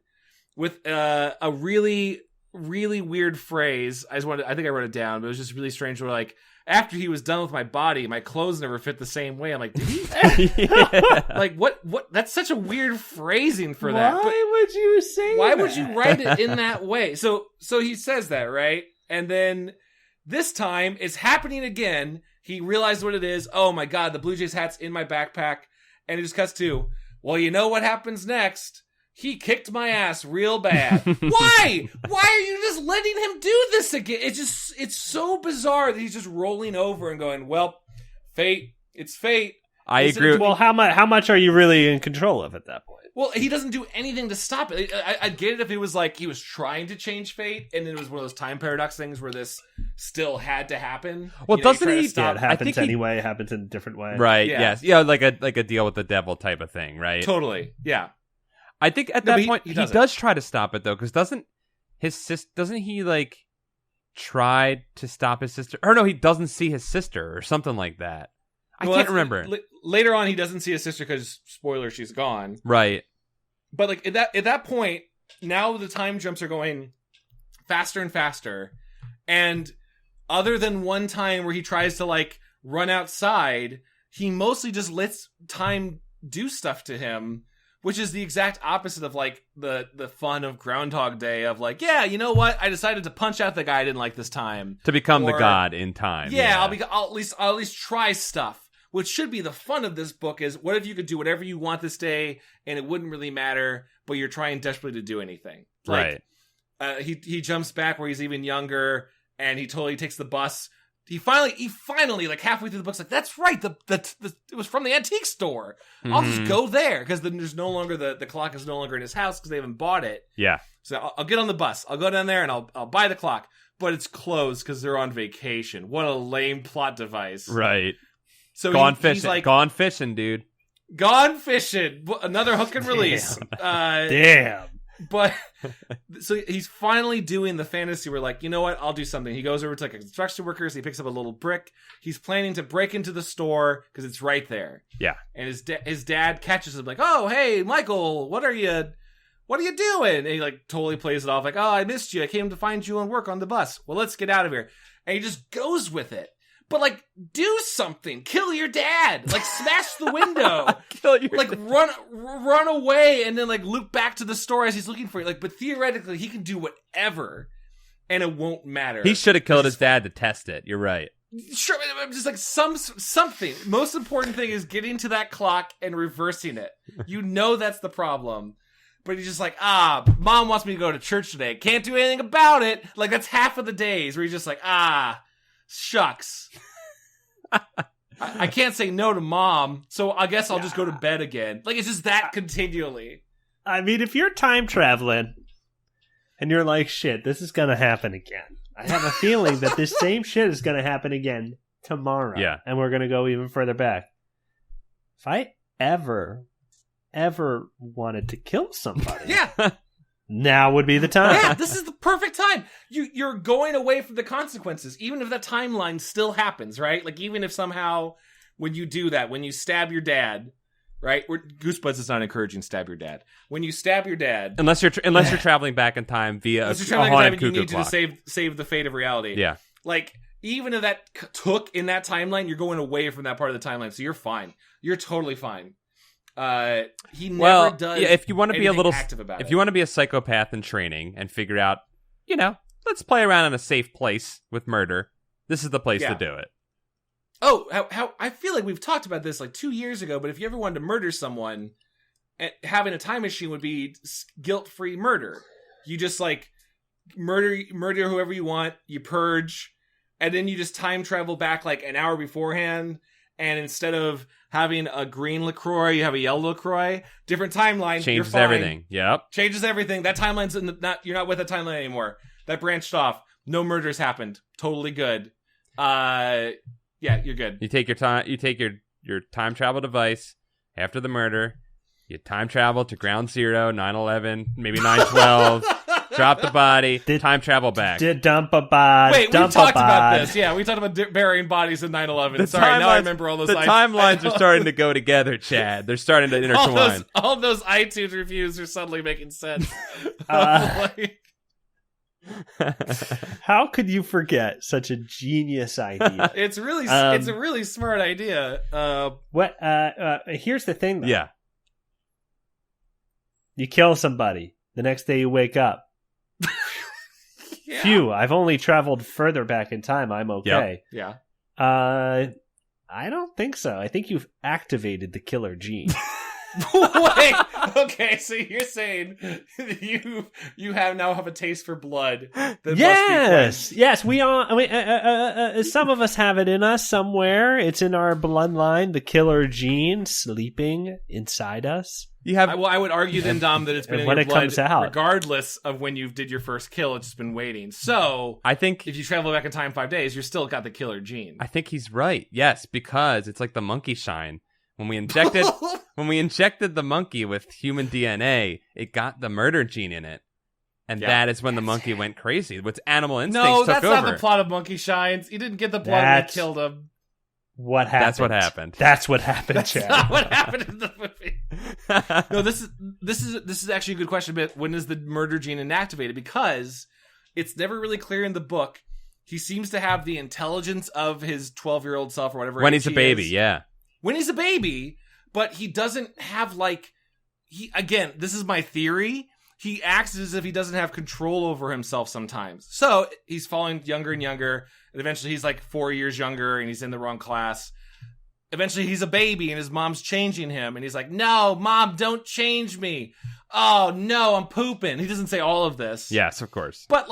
with a really, really weird phrase. I think I wrote it down, but it was just really strange. Where, like, after he was done with my body, my clothes never fit the same way. I'm like, did he? Like, what? That's such a weird phrasing for that. Why would you say that? Why would you write it in that way? So he says that, right? And then this time it's happening again. He realized what it is. Oh my God, the Blue Jays hat's in my backpack. And it just cuts to, well, you know what happens next? He kicked my ass real bad. Why? Why are you just letting him do this again? It's so bizarre that he's just rolling over and going, well, fate. It's fate. I It's- agree. Well, how much are you really in control of at that point? Well, he doesn't do anything to stop it. I'd get it if it was like he was trying to change fate, and then it was one of those time paradox things where this still had to happen. Well, You doesn't try to he- Yeah, stop- it I happens think he- anyway. It happens in a different way. Right. Yeah. Yes. Yeah. Like a deal with the devil type of thing. Right. Totally. Yeah. I think at No, that but point he he doesn't. does try to stop it though, because doesn't he like try to stop his sister? Or no, he doesn't see his sister or something like that. I Well, can't that's- remember. Later on, he doesn't see his sister because, spoiler, she's gone. Right. But like at that point, now the time jumps are going faster and faster, and other than one time where he tries to like run outside, he mostly just lets time do stuff to him, which is the exact opposite of like the fun of Groundhog Day of like, yeah, you know what, I decided to punch out the guy I didn't like this time. To become the Or- god in time. Yeah, I'll at least try stuff. Which should be the fun of this book is what if you could do whatever you want this day and it wouldn't really matter, but you're trying desperately to do anything. Like, Right. He jumps back where he's even younger and he totally takes the bus. He finally like halfway through the book's like, that's right, the it was from the antique store. I'll just Mhm. go there because then there's no longer the clock is no longer in his house because they haven't bought it. Yeah. So I'll get on the bus. I'll go down there and I'll buy the clock, but it's closed because they're on vacation. What a lame plot device. Right. So Gone he's fishing. like Gone fishing, dude. gone fishing. Another hook and release. Damn. But so he's finally doing the fantasy where like, you know what? I'll do something. He goes over to like a construction workers. He picks up a little brick. He's planning to break into the store because it's right there. Yeah. And his dad catches him like, oh, hey, Michael, what are you doing? And he like totally plays it off like, oh, I missed you. I came to find you on work on the bus. Well, let's get out of here. And he just goes with it. But like, do something. Kill your dad. Like, smash the window. Kill your Like, run away, and then like loop back to the store as he's looking for you. Like, but theoretically, he can do whatever, and it won't matter. He should have killed his dad to test it. You're right. Sure, I'm just like something. Most important thing is getting to that clock and reversing it. You know that's the problem. But he's just like, mom wants me to go to church today. Can't do anything about it. Like, that's half of the days where he's just like, shucks. I can't say no to mom, so I guess I'll just go to bed again. Like, it's just that continually. I mean, if you're time traveling and you're like, shit, this is going to happen again. I have a feeling that this same shit is going to happen again tomorrow. Yeah. And we're going to go even further back. If I ever wanted to kill somebody, Yeah. now would be the time. Yeah, this is the perfect time. You're going away from the consequences, even if that timeline still happens, right? Like, even if somehow when you do that, when you stab your dad, right? Goosebuds is not encouraging stab your dad. When you stab your dad, Unless you're traveling back in time via unless a you're traveling in time haunted and you cuckoo need clock. to save the fate of reality. Yeah. Like, even if that took in that timeline, you're going away from that part of the timeline, so you're fine. You're totally fine. He never does. Yeah, if you want to be a anything little, active about if it. you want to be a psychopath in training and figure out, let's play around in a safe place with murder. This is the place Yeah. to do it. Oh, how I feel like we've talked about this like 2 years ago, but if you ever wanted to murder someone, having a time machine would be guilt-free murder. You just like murder whoever you want, you purge, and then you just time travel back like an hour beforehand, and instead of having a green LaCroix, you have a yellow LaCroix. Different timeline. You're Changes fine. everything. Yep. Changes everything. That timeline's you're not with that timeline anymore. That branched off. No murders happened. Totally good. Yeah, you're good. You take your time. You take your time travel device after the murder. You time travel to Ground Zero, 9/11, maybe 9/12. Drop the body. Time travel back. Dump a bod. Wait, we dump talked a about bod. this. Yeah, we talked about burying bodies in 9/11. The Sorry, now I timelines- remember all those. The timelines are starting to go together, Chad. They're starting to intertwine. all those iTunes reviews are suddenly making sense. Like, How could you forget such a genius idea? it's a really smart idea. Here's the thing, though. Yeah. You kill somebody. The next day you wake up. Yeah. Phew, I've only traveled further back in time. I'm okay. Yeah. I don't think so. I think you've activated the killer gene. Wait, okay, so you're saying you now have a taste for blood that must be cleansed. Yes, we all. I mean, some of us have it in us somewhere. It's in our bloodline. The killer gene sleeping inside us. You have I would argue then, Dom, that it's been in when your it blood comes out. regardless of when you did your first kill. It's just been waiting. So I think if you travel back in time 5 days, you're still got the killer gene. I think he's right. Yes, because it's like the monkey shine. When we injected the monkey with human DNA, it got the murder gene in it. And Yeah. that is when the monkey went crazy. With animal instincts No, took that's over. not the plot of Monkey Shines. You didn't get the blood when That's- you killed him. What happened? That's what happened. That's what happened, That's Chad. not what happened in the movie. No, this is actually a good question. But when is the murder gene inactivated? Because it's never really clear in the book. He seems to have the intelligence of his 12-year-old self or whatever. When age he's a he baby, is. yeah. When he's a baby, but he doesn't have again, this is my theory. He acts as if he doesn't have control over himself sometimes. So he's falling younger and younger, and eventually he's like 4 years younger and he's in the wrong class. Eventually he's a baby and his mom's changing him, and he's like, "No, Mom, don't change me. Oh no, I'm pooping." He doesn't say all of this. Yes, of course. But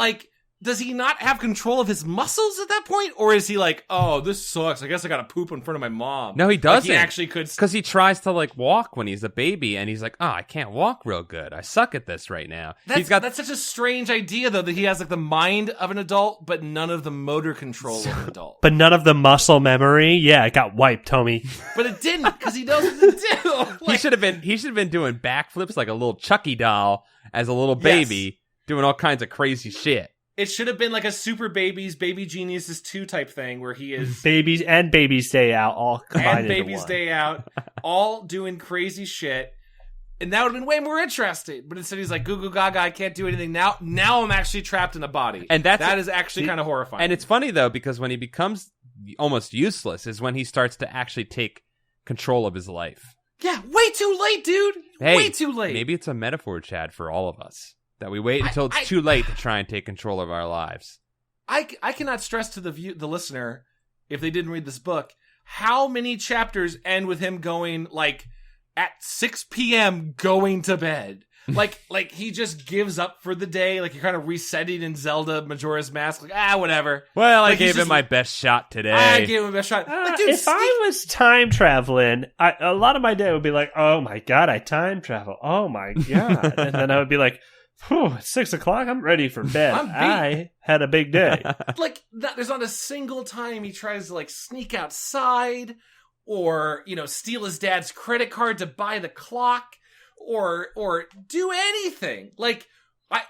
does he not have control of his muscles at that point? Or is he like, "Oh, this sucks. I guess I gotta poop in front of my mom"? No, he Like, doesn't. he actually could. Because he tries to walk when he's a baby, and he's like, "Oh, I can't walk real good. I suck at this right now." That's such a strange idea, though, that he has the mind of an adult, but none of the motor control of an adult. But none of the muscle memory. Yeah, it got wiped, homie. But it didn't, because he knows what to do. he should have been doing backflips like a little Chucky doll as a little baby, doing all kinds of crazy shit. It should have been like a Super Babies, Baby Geniuses 2 type thing, where he is Babies and Babies Day Out all combined and into Baby's one. Day Out, all doing crazy shit. And that would have been way more interesting. But instead he's like, "Goo goo gaga, I can't do anything. Now I'm actually trapped in a body." And that is actually kind of horrifying. And it's funny, though, because when he becomes almost useless is when he starts to actually take control of his life. yeah, way too late, dude. Hey, way too late. Maybe it's a metaphor, Chad, for all of us. That we wait until it's too late to try and take control of our lives. I cannot stress to the listener, if they didn't read this book, how many chapters end with him going at 6 p.m. going to bed. Like he just gives up for the day. Like you're kind of resetting in Zelda Majora's Mask. Whatever. Well, I Like, he's gave him just- my best shot today. I gave him a best shot. Dude, If I was time traveling, a lot of my day would be like, "Oh my god, I time travel! Oh my god!" And then I would be like, "Whew, it's 6 o'clock. I'm ready for bed. I'm beat." I had a big day." there's not a single time he tries to sneak outside or steal his dad's credit card to buy the clock or do anything.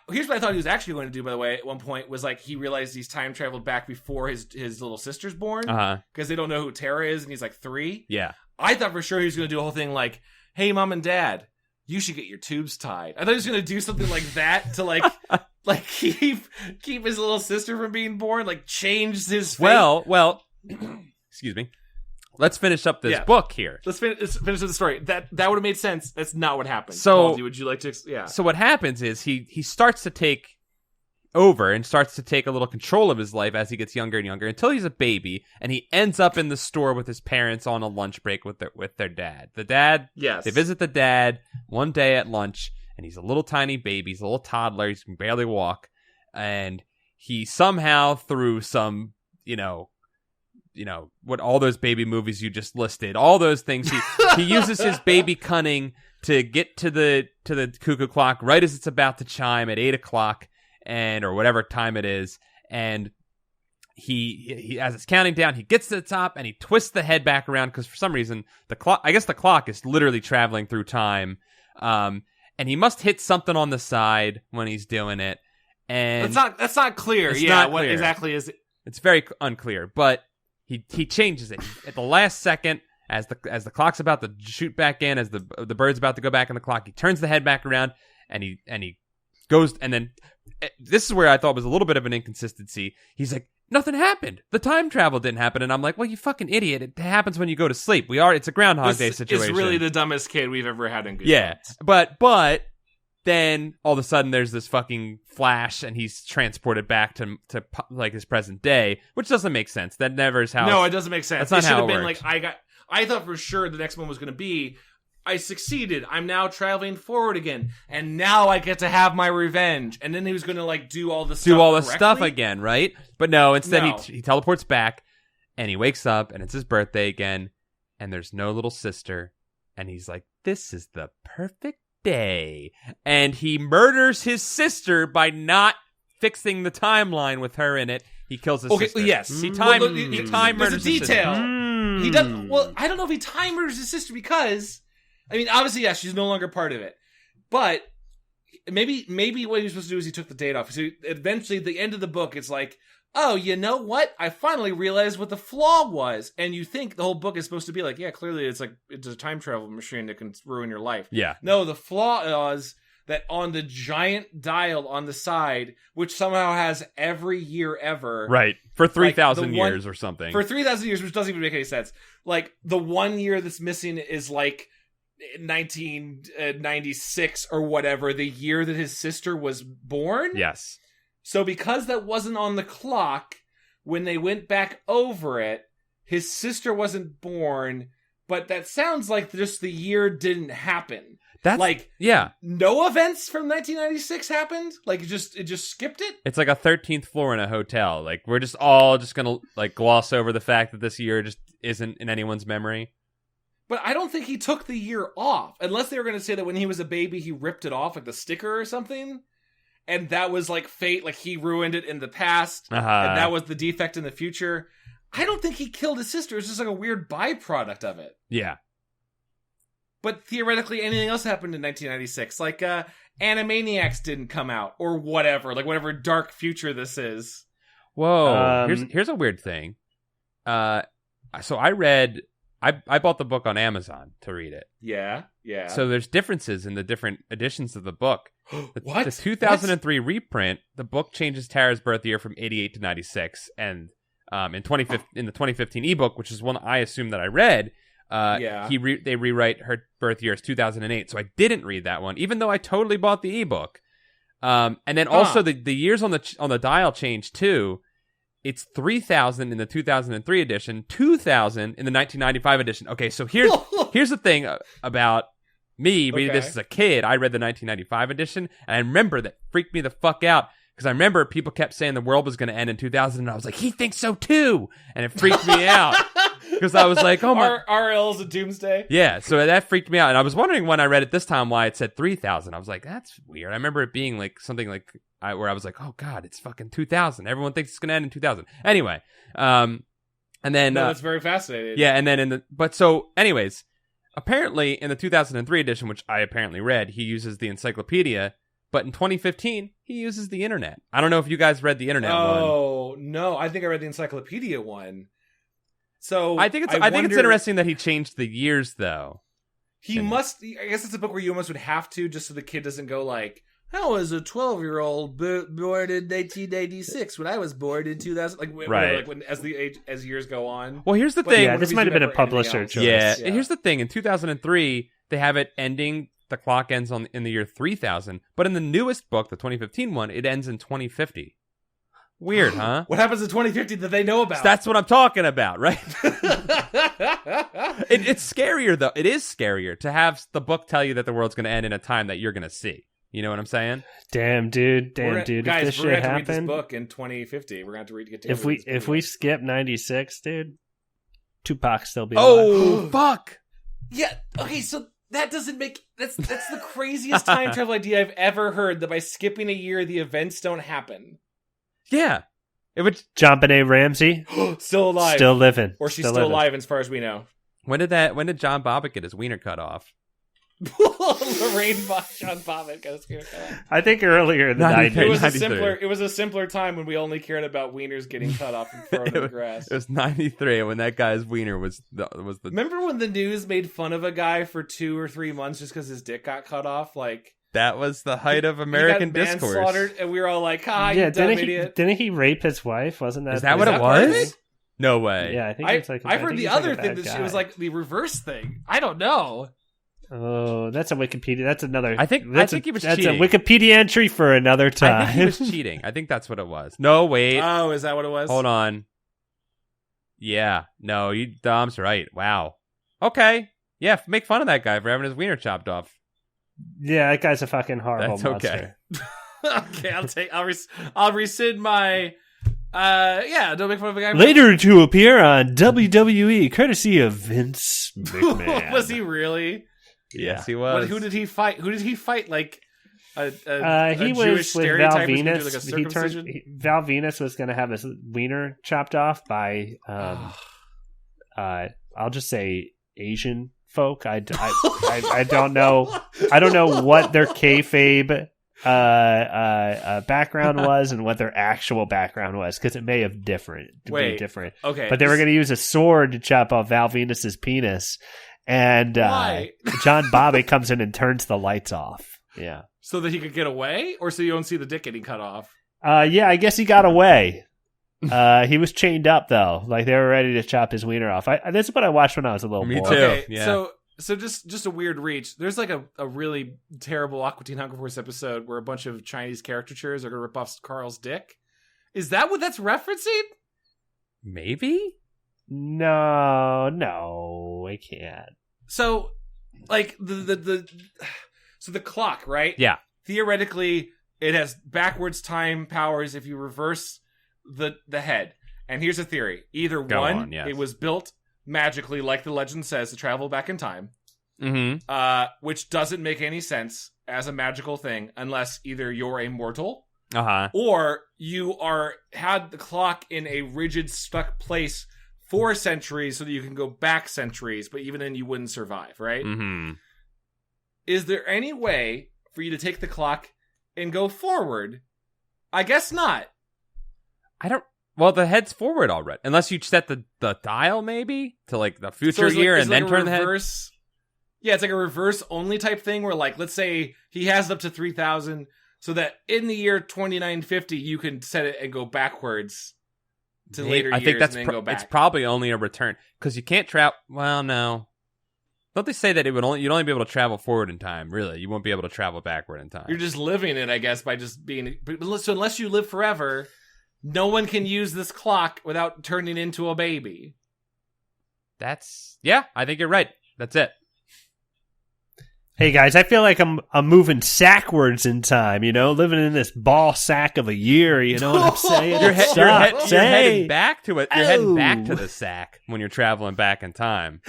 Here's what I thought he was actually going to do, by the way, at one point, was he realized he's time traveled back before his little sister's born, because they don't know who Tara is and he's 3. Yeah. I thought for sure he was going to do a whole thing like, "Hey, Mom and Dad, you should get your tubes tied." I thought he was going to do something like that to keep his little sister from being born, change his fate. Well, excuse me. Let's finish up this book here. Let's finish with the story. That would have made sense. That's not what happened. So- Paul, would you like to? Yeah. So what happens is he starts to take over and starts to take a little control of his life as he gets younger and younger until he's a baby, and he ends up in the store with his parents on a lunch break with their dad. The dad, Yes. they visit the dad one day at lunch, and he's a little tiny baby, he's a little toddler, he can barely walk, and he somehow through some, what all those baby movies you just listed, all those things, he uses his baby cunning to get to the cuckoo clock right as it's about to chime at 8 o'clock or whatever time it is, and he as it's counting down, he gets to the top and he twists the head back around because for some reason the clock is literally traveling through time, and he must hit something on the side when he's doing it, and that's not clear. It's Yeah. not What clear. exactly is it? it's very unclear, but he changes it at the last second as the clock's about to shoot back in, as the bird's about to go back in the clock. He turns the head back around and he goes, and then this is where I thought was a little bit of an inconsistency. He's like, "Nothing happened. The time travel didn't happen," and I'm like, "Well, you fucking idiot! It happens when you go to sleep. It's a Groundhog Day This situation." is really the dumbest kid we've ever had in Goosebumps. Yeah, but then all of a sudden there's this fucking flash and he's transported back to his present day, which doesn't make sense. That never is how. No, it doesn't make sense. That's not it should how have it been works. I thought for sure the next one was going to be I succeeded. I'm now traveling forward again, and now I get to have my revenge. And then he was going to like do all the stuff again, right? But no, instead No. he teleports back, and he wakes up, and it's his birthday again, and there's no little sister, and he's like, "This is the perfect day," and he murders his sister by not fixing the timeline with her in it. He kills his sister. Yes. He Well, time there's murders a his sister. detail. He does. Well, I don't know if he time murders his sister because, I mean, obviously, yeah, she's no longer part of it. But maybe what he was supposed to do is he took the date off. So eventually, at the end of the book, it's like, oh, you know what? I finally realized what the flaw was. And you think the whole book is supposed to be like, yeah, clearly it's a time travel machine that can ruin your life. Yeah. No, the flaw is that on the giant dial on the side, which somehow has every year ever. Right. For 3,000 Like, the one- years or something. For 3,000 years, which doesn't even make any sense. Like, the 1 year that's missing is like 1996 or whatever, the year that his sister was born. Yes. So because that wasn't on the clock, when they went back over it, his sister wasn't born, but that sounds like just the year didn't happen. That's Like, yeah. no events from 1996 happened? Like, it just skipped it? It's like a 13th floor in a hotel. Like, we're just all just gonna like gloss over the fact that this year just isn't in anyone's memory. But I don't think he took the year off. Unless they were going to say that when he was a baby, he ripped it off, like the sticker or something. And that was like fate, like he ruined it in the past. And that was the defect in the future. I don't think he killed his sister. It's just like a weird byproduct of it. Yeah. But theoretically, anything else happened in 1996. Like, Animaniacs didn't come out, or whatever. Like, whatever dark future this is. Whoa. Here's a weird thing. So I bought the book on Amazon to read it. Yeah. So there's differences in the different editions of the book. What? The 2003 reprint, the book changes Tara's birth year from 88 to 96, and in the 2015 ebook, which is one I assume that I read, they rewrite her birth year as 2008. So I didn't read that one, even though I totally bought the ebook. And then also the years on the dial change too. It's 3,000 in the 2003 edition, 2,000 in the 1995 edition. Okay, so here's the thing about me reading this as a kid. I read the 1995 edition, and I remember that freaked me the fuck out because I remember people kept saying the world was going to end in 2000, and I was like, he thinks so too, and it freaked me out because I was like, oh my. RL's a doomsday. Yeah, so that freaked me out, and I was wondering when I read it this time why it said 3,000. I was like, that's weird. I remember it being like something like where I was like, oh god, it's fucking 2000. Everyone thinks it's going to end in 2000. Anyway, and then that's very fascinating. Yeah, and then anyways, apparently in the 2003 edition, which I apparently read, he uses the encyclopedia, but in 2015 he uses the internet. I don't know if you guys read the internet one. Oh no, I think I read the encyclopedia one. So I think it's interesting that he changed the years though. He must. I guess it's a book where you almost would have to, just so the kid doesn't go like, "How was a 12-year-old born in 1986 when I was born in 2000?" Like when as years go on. Well, here's the thing. Yeah, this might have been a publisher choice. Yeah, here's the thing. In 2003, they have it ending. The clock ends in the year 3000, but in the newest book, the 2015 one, it ends in 2050. Weird, huh? What happens in 2050 that they know about? So that's what I'm talking about, right? It's scarier, though. It is scarier to have the book tell you that the world's going to end in a time that you're going to see. You know what I'm saying? Damn, dude. Guys, if this shit we're going to read happened, this book in 2050. We're going to have to get if we skip 96, dude, Tupac still be alive. Oh, fuck. Yeah. Okay, so that doesn't make that's the craziest time travel idea I've ever heard. That by skipping a year, the events don't happen. Yeah, it would. John Benet Ramsey still alive, still living, or she's still alive as far as we know. When did John Bobbitt get his wiener cut off? Lorraine John Bobbitt got his wiener cut off. I think earlier in the 90s. It was a simpler time when we only cared about wieners getting cut off and thrown in the grass. It was 93 when that guy's wiener was the. Remember when the news made fun of a guy for 2 or 3 months just because his dick got cut off? Like, that was the height of American discourse. And we were all like, you dumb idiot. Didn't he rape his wife? Wasn't that? Is that what it was? No way. Yeah, I think it's like. I've heard the other thing that she was like the reverse thing. I don't know. Oh, that's a Wikipedia. That's another. I think he was cheating. That's a Wikipedia entry for another time. I think he was cheating. I think that's what it was. No, wait. Oh, is that what it was? Hold on. Yeah. No, Dom's right. Wow. Okay. Yeah, make fun of that guy for having his wiener chopped off. Yeah, that guy's a fucking horrible That's okay. monster. Okay, I'll rescind my. Don't make fun of a guy. Later to appear on WWE, courtesy of Vince McMahon. Was he really? Yes, he was. Who did he fight? Who did he fight? Like a He Jewish was with stereotype Val was gonna do, Venus. like, a circumcision? Val Venus was going to have his wiener chopped off by, I'll just say Asian folk. I don't know. I don't know what their kayfabe background was and what their actual background was, because it may have been different. Okay, But they were going to use a sword to chop off Val Venus's penis, and Why? John Bobbitt comes in and turns the lights off. Yeah. so that he could get away, or so you don't see the dick getting cut off. Yeah, I guess he got away. He was chained up though, like they were ready to chop his wiener off. This is what I watched when I was a little Me boy. too. Okay, yeah. so just a weird reach. There's like a really terrible Aqua Teen Hunger Force episode where a bunch of Chinese caricatures are gonna rip off Carl's dick. Is that what that's referencing? Maybe? No, I can't. So, like so the clock, right? Yeah. Theoretically, it has backwards time powers if you reverse the head. And here's a theory: either Go one, on, yes. it was built magically, like the legend says, to travel back in time. Mm-hmm. Which doesn't make any sense as a magical thing unless either you're immortal Uh-huh. or you had the clock in a rigid stuck place for centuries so that you can go back centuries, but even then you wouldn't survive, right? Mm-hmm. Is there any way for you to take the clock and go forward? I guess not. Well, the head's forward already. Unless you set the dial, maybe, to like the future it's year it's and then a turn the head. reverse. Yeah, it's like a reverse only type thing where, like, let's say he has it up to 3,000, so that in the year 2950 you can set it and go backwards to later I years think that's and then go back. it's probably only a return because you can't travel. Well, no. Don't they say that you'd only be able to travel forward in time? Really, you won't be able to travel backward in time. You're just living it, I guess, by just being. So unless you live forever, no one can use this clock without turning into a baby. I think you're right. That's it. Hey guys, I feel like I'm moving sackwards in time. Living in this ball sack of a year. You know what I'm saying? You're Stop. heading back to it. You're heading back Oh. to the sack when you're traveling back in time.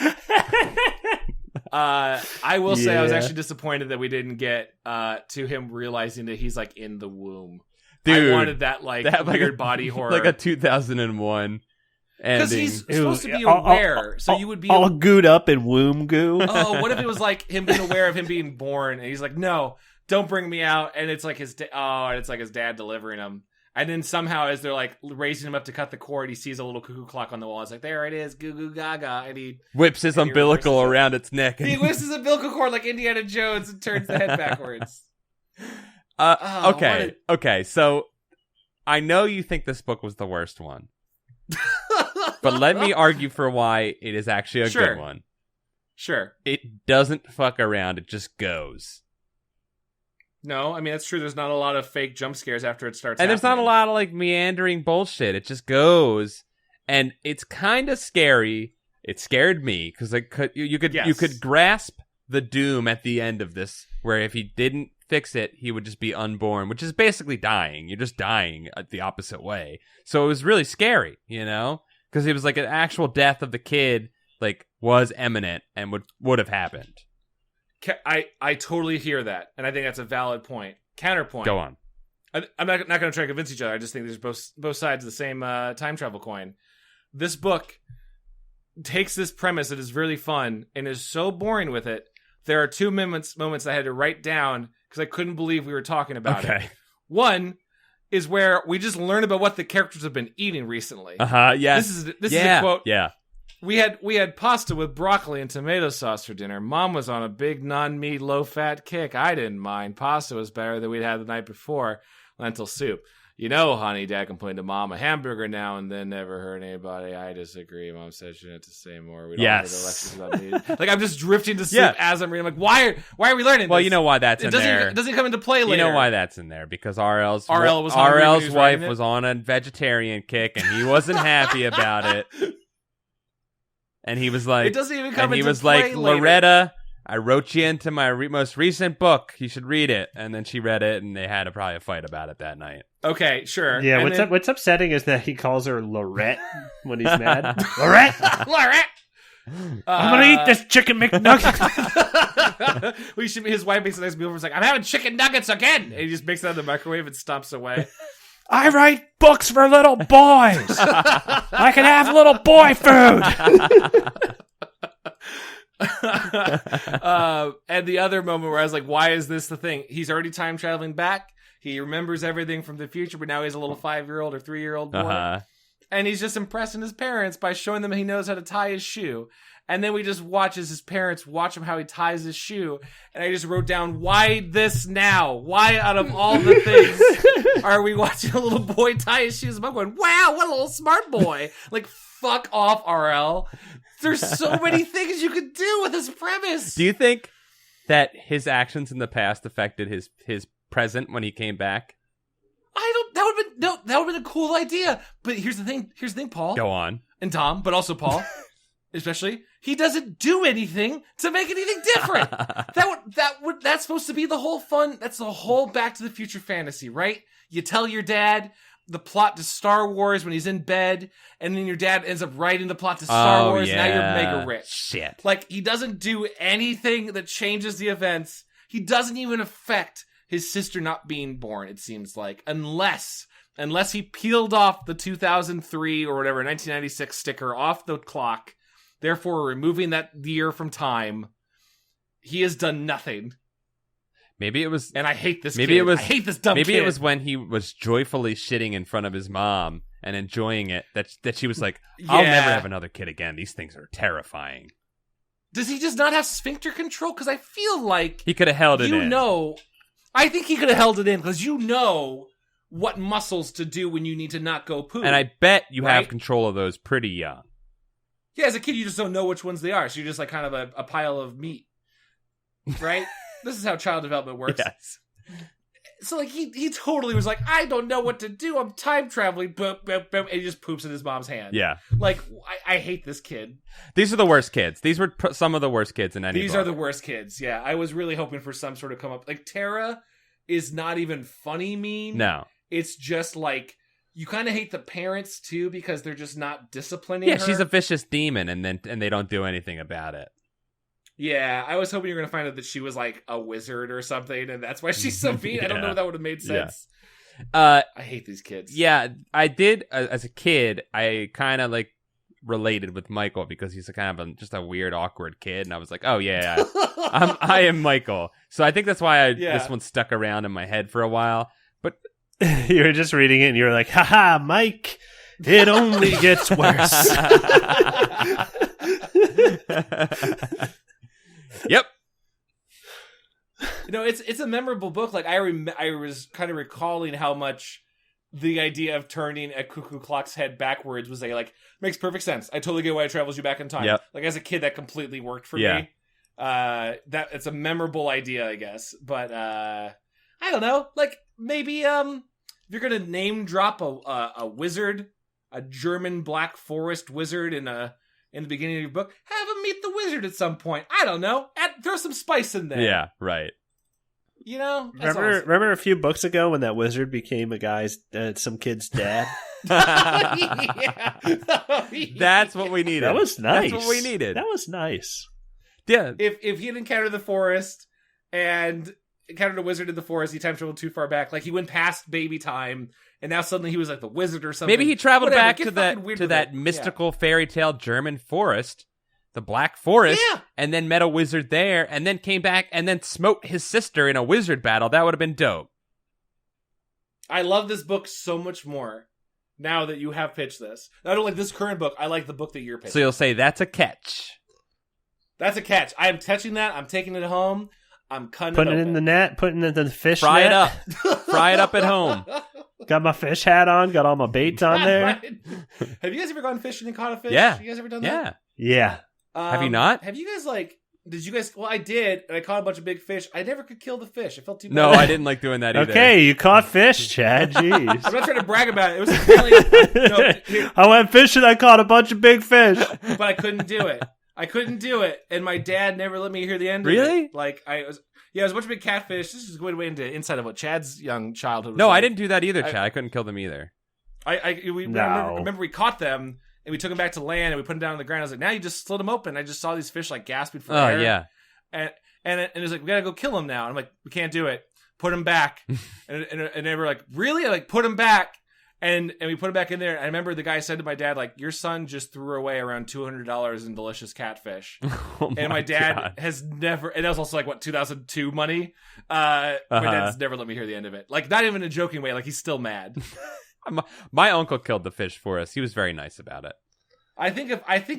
I will say I was Yeah. actually disappointed that we didn't get to him realizing that he's like in the womb. Dude, I wanted that weird body horror, like a 2001 because ending. he's supposed to be All- aware. So you would be. all gooed up in womb goo. Oh, what if it was like him being aware of him being born, and he's like, "No, don't bring me out," and it's like his and it's like his dad delivering him. And then somehow, as they're like raising him up to cut the cord, he sees a little cuckoo clock on the wall. It's like, there it is, goo goo gaga, and he Whips his and he umbilical reverses it. around its neck. he whips his umbilical cord like Indiana Jones and turns the head backwards. Oh, Okay. So I know you think this book was the worst one, but let me argue for why it is actually a Sure. good one. Sure. It doesn't fuck around. It just goes. No, I mean that's true. There's not a lot of fake jump scares after it starts. And there's not a happening. lot of like meandering bullshit. It just goes, and it's kind of scary. It scared me because you could grasp the doom at the end of this, where if he didn't fix it, he would just be unborn, which is basically dying. You're just dying the opposite way. So it was really scary, because it was like an actual death of the kid, like was imminent and would have happened. I totally hear that, and I think that's a valid point. Counterpoint. Go on. I'm not going to try to convince each other. I just think there's both sides of the same time travel coin. This book takes this premise that is really fun and is so boring with it. There are two moments I had to write down because I couldn't believe we were talking about it. Okay. One is where we just learn about what the characters have been eating recently. Yes. This is a quote. Yeah. We had pasta with broccoli and tomato sauce for dinner. Mom was on a big non-meat, low-fat kick. I didn't mind. Pasta was better than we'd had the night before. Lentil soup. Honey, Dad complained to Mom. A hamburger now and then never hurt anybody. I disagree. Mom said she didn't have to say more. We don't hear the lectures about meat. Like I'm just drifting to sleep as I'm reading. I'm like, why are we learning Well, this? you know why that's It in doesn't there. even, it doesn't come into play later. You know why that's in there? Because RL's was hungry when he was wife writing it? was on a vegetarian kick and he wasn't happy about it. And he was like, it doesn't even come and he into was play like, later. Loretta, I wrote you into my most recent book. You should read it. And then she read it, and they had probably a fight about it that night. Okay, sure. Yeah, And what's upsetting is that he calls her Lorette when he's mad. Lorette, Lorette. I'm gonna eat this chicken McNugget. His wife makes a nice meal for him. He's like, I'm having chicken nuggets again. And he just makes it out of the microwave and stomps away. I write books for little boys. I can have little boy food. And the other moment where I was like, why is this the thing? He's already time traveling back. He remembers everything from the future, but now he's a little 5-year-old or 3-year-old boy. Uh-huh. And he's just impressing his parents by showing them he knows how to tie his shoe. And then we just watch as his parents watch him how he ties his shoe. And I just wrote down, why this now? Why out of all the things are we watching a little boy tie his shoes? I'm going, wow, what a little smart boy. Like, fuck off, RL. There's so many things you could do with this premise. Do you think that his actions in the past affected his present when he came back? That would have been a cool idea. But here's the thing, Paul. Go on. And Tom, but also Paul, especially, he doesn't do anything to make anything different. That's supposed to be the whole fun. That's the whole Back to the Future fantasy, right? You tell your dad the plot to Star Wars when he's in bed, and then your dad ends up writing the plot to Star Wars, and now you're mega rich. Shit. Like, he doesn't do anything that changes the events. He doesn't even affect his sister not being born, it seems like, unless he peeled off the 2003 or whatever 1996 sticker off the clock, therefore removing that year from time. He has done nothing. Maybe it was, and I hate this. Maybe kid. it was. I hate this dumb. Maybe kid. it was when he was joyfully shitting in front of his mom and enjoying it that she was like, "I'll never have another kid again. These things are terrifying." Does he just not have sphincter control? Because I feel like he could have held it in. I think he could have held it in because you know what muscles to do when you need to not go poo. And I bet you have control of those pretty young. Yeah, as a kid, you just don't know which ones they are. So you're just like kind of a pile of meat. Right? This is how child development works. Yes. So, like, he totally was like, I don't know what to do. I'm time traveling. Boop, boop, boop. And he just poops in his mom's hand. Yeah. Like, I hate this kid. These are the worst kids. These were some of the worst kids in any These book. are the worst kids. Yeah. I was really hoping for some sort of come up. Like, Tara is not even funny mean. No. It's just like, you kind of hate the parents, too, because they're just not disciplining her. Yeah, she's a vicious demon, and they don't do anything about it. Yeah, I was hoping you were going to find out that she was like a wizard or something, and that's why she's so mean. I don't know if that would have made sense. Yeah. I hate these kids. Yeah, I did, as a kid, I kind of like related with Michael because he's a kind of just a weird, awkward kid, and I was like, oh yeah, I am Michael. So I think that's why this one stuck around in my head for a while. But you were just reading it, and you were like, haha, Mike, it only gets worse. Yep. You know, it's a memorable book. Like I was kind of recalling how much the idea of turning a cuckoo clock's head backwards was makes perfect sense. I totally get why it travels you back in time. Yep. Like as a kid, that completely worked for me. That it's a memorable idea, I guess. But I don't know. Like maybe if you're gonna name drop a wizard, a German Black Forest wizard in the beginning of your book, have him meet the wizard at some point. I don't know. Throw some spice in there. Yeah, right. You know? Remember a few books ago when that wizard became some kid's dad? Yeah. That's what we needed. That was nice. That's what we needed. That was nice. Yeah. If he had encountered the forest and encountered a wizard in the forest, he time traveled too far back. Like he went past baby time, and now suddenly he was like the wizard or something. Maybe he traveled Whatever, back get to fucking weird with that it. mystical fairy tale German forest, the Black Forest, and then met a wizard there, and then came back and then smote his sister in a wizard battle. That would have been dope. I love this book so much more now that you have pitched this. I don't like this current book. I like the book that you're pitching. So you'll say that's a catch. That's a catch. I am catching that. I'm taking it home. I'm cutting Putting it it in the net, putting it in the fish Fry net. it up. Fry it up at home. Got my fish hat on, got all my baits on there. Have you guys ever gone fishing and caught a fish? Yeah. You guys ever done that? Yeah. Yeah. Have you not? Have you guys Did you guys? Well, I did, and I caught a bunch of big fish. I never could kill the fish. I felt too bad. No, I didn't like doing that either. Okay, you caught fish, Chad. Jeez. I'm not trying to brag about it. It was apparently no, here, I went fishing. I caught a bunch of big fish. but I couldn't do it. And my dad never let me hear the end. Of Really? it. Like it was a bunch of big catfish. This is a good way into inside of what Chad's young childhood was No, like. I didn't do that either, Chad. I couldn't kill them either. I No. remember we caught them and we took them back to land and we put them down on the ground. I was like, now you just split them open. I just saw these fish like gasping for Oh, air. yeah. And it was like, we gotta go kill them now. And I'm like, we can't do it. Put them back. and they were like, really? I like put them back. And we put them back in there. I remember the guy said to my dad, like, your son just threw away around $200 in delicious catfish. Oh And my dad God. has never, and that was also like, what, 2002 money? My dad's never let me hear the end of it. Like, not even in a joking way. Like, he's still mad. My uncle killed the fish for us. He was very nice about it. I think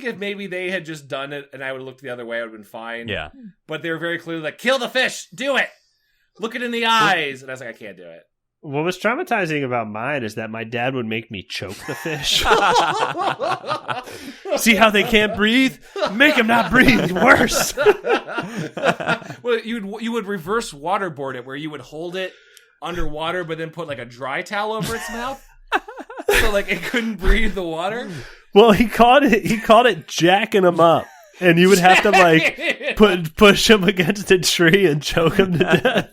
if maybe they had just done it and I would have looked the other way, I would have been fine. Yeah. But they were very clearly like, kill the fish, do it, look it in the eyes, and I was like, I can't do it. What was traumatizing about mine is that my dad would make me choke the fish. See how they can't breathe? Make them not breathe. Worse. Well, you would reverse waterboard it, where you would hold it underwater, but then put like a dry towel over its mouth, so like it couldn't breathe the water. Well, he caught it jacking him up, and you would have to like push him against a tree and choke him to death.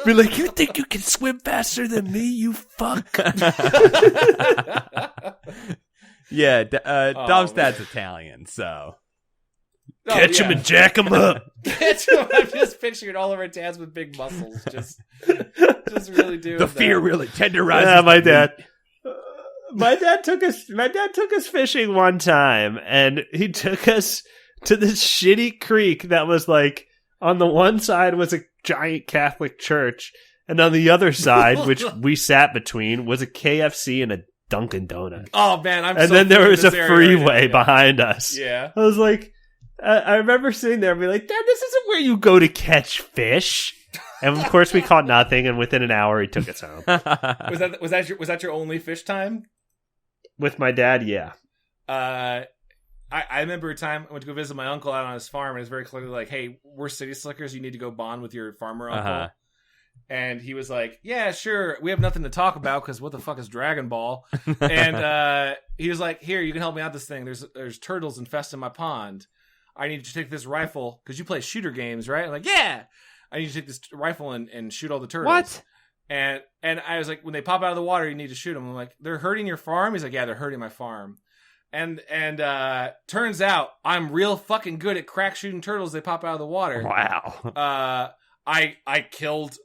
Be like, you think you can swim faster than me, you fuck? Yeah, Dom's man. dad's Italian, so. Oh, Catch him and jack him up. Catch him. I'm just picturing all of our dads with big muscles, just really doing The that. fear really tenderizes. Yeah, my the dad. My dad took us fishing one time, and he took us to this shitty creek that was like on the one side was a giant Catholic church, and on the other side, which we sat between, was a KFC and a Dunkin' Donuts. Oh man, I'm. And so then there familiar was with a this area right freeway now. behind us. Yeah. I was like, I remember sitting there and be like, Dad, this isn't where you go to catch fish. And of course, we caught nothing. And within an hour, he took us home. Was that your only fish time? With my dad, yeah. I remember a time I went to go visit my uncle out on his farm, and it was very clearly like, "Hey, we're city slickers. You need to go bond with your farmer uncle." Uh-huh. And he was like, "Yeah, sure. We have nothing to talk about because what the fuck is Dragon Ball?" And he was like, "Here, you can help me out. This thing. There's turtles infesting my pond. I need you to take this rifle because you play shooter games, right?" I'm like, "Yeah." I need you to take this rifle and shoot all the turtles. What? And I was like, when they pop out of the water, you need to shoot them. I'm like, they're hurting your farm? He's like, yeah, they're hurting my farm. And turns out I'm real fucking good at crack shooting turtles. They pop out of the water. Wow. I killed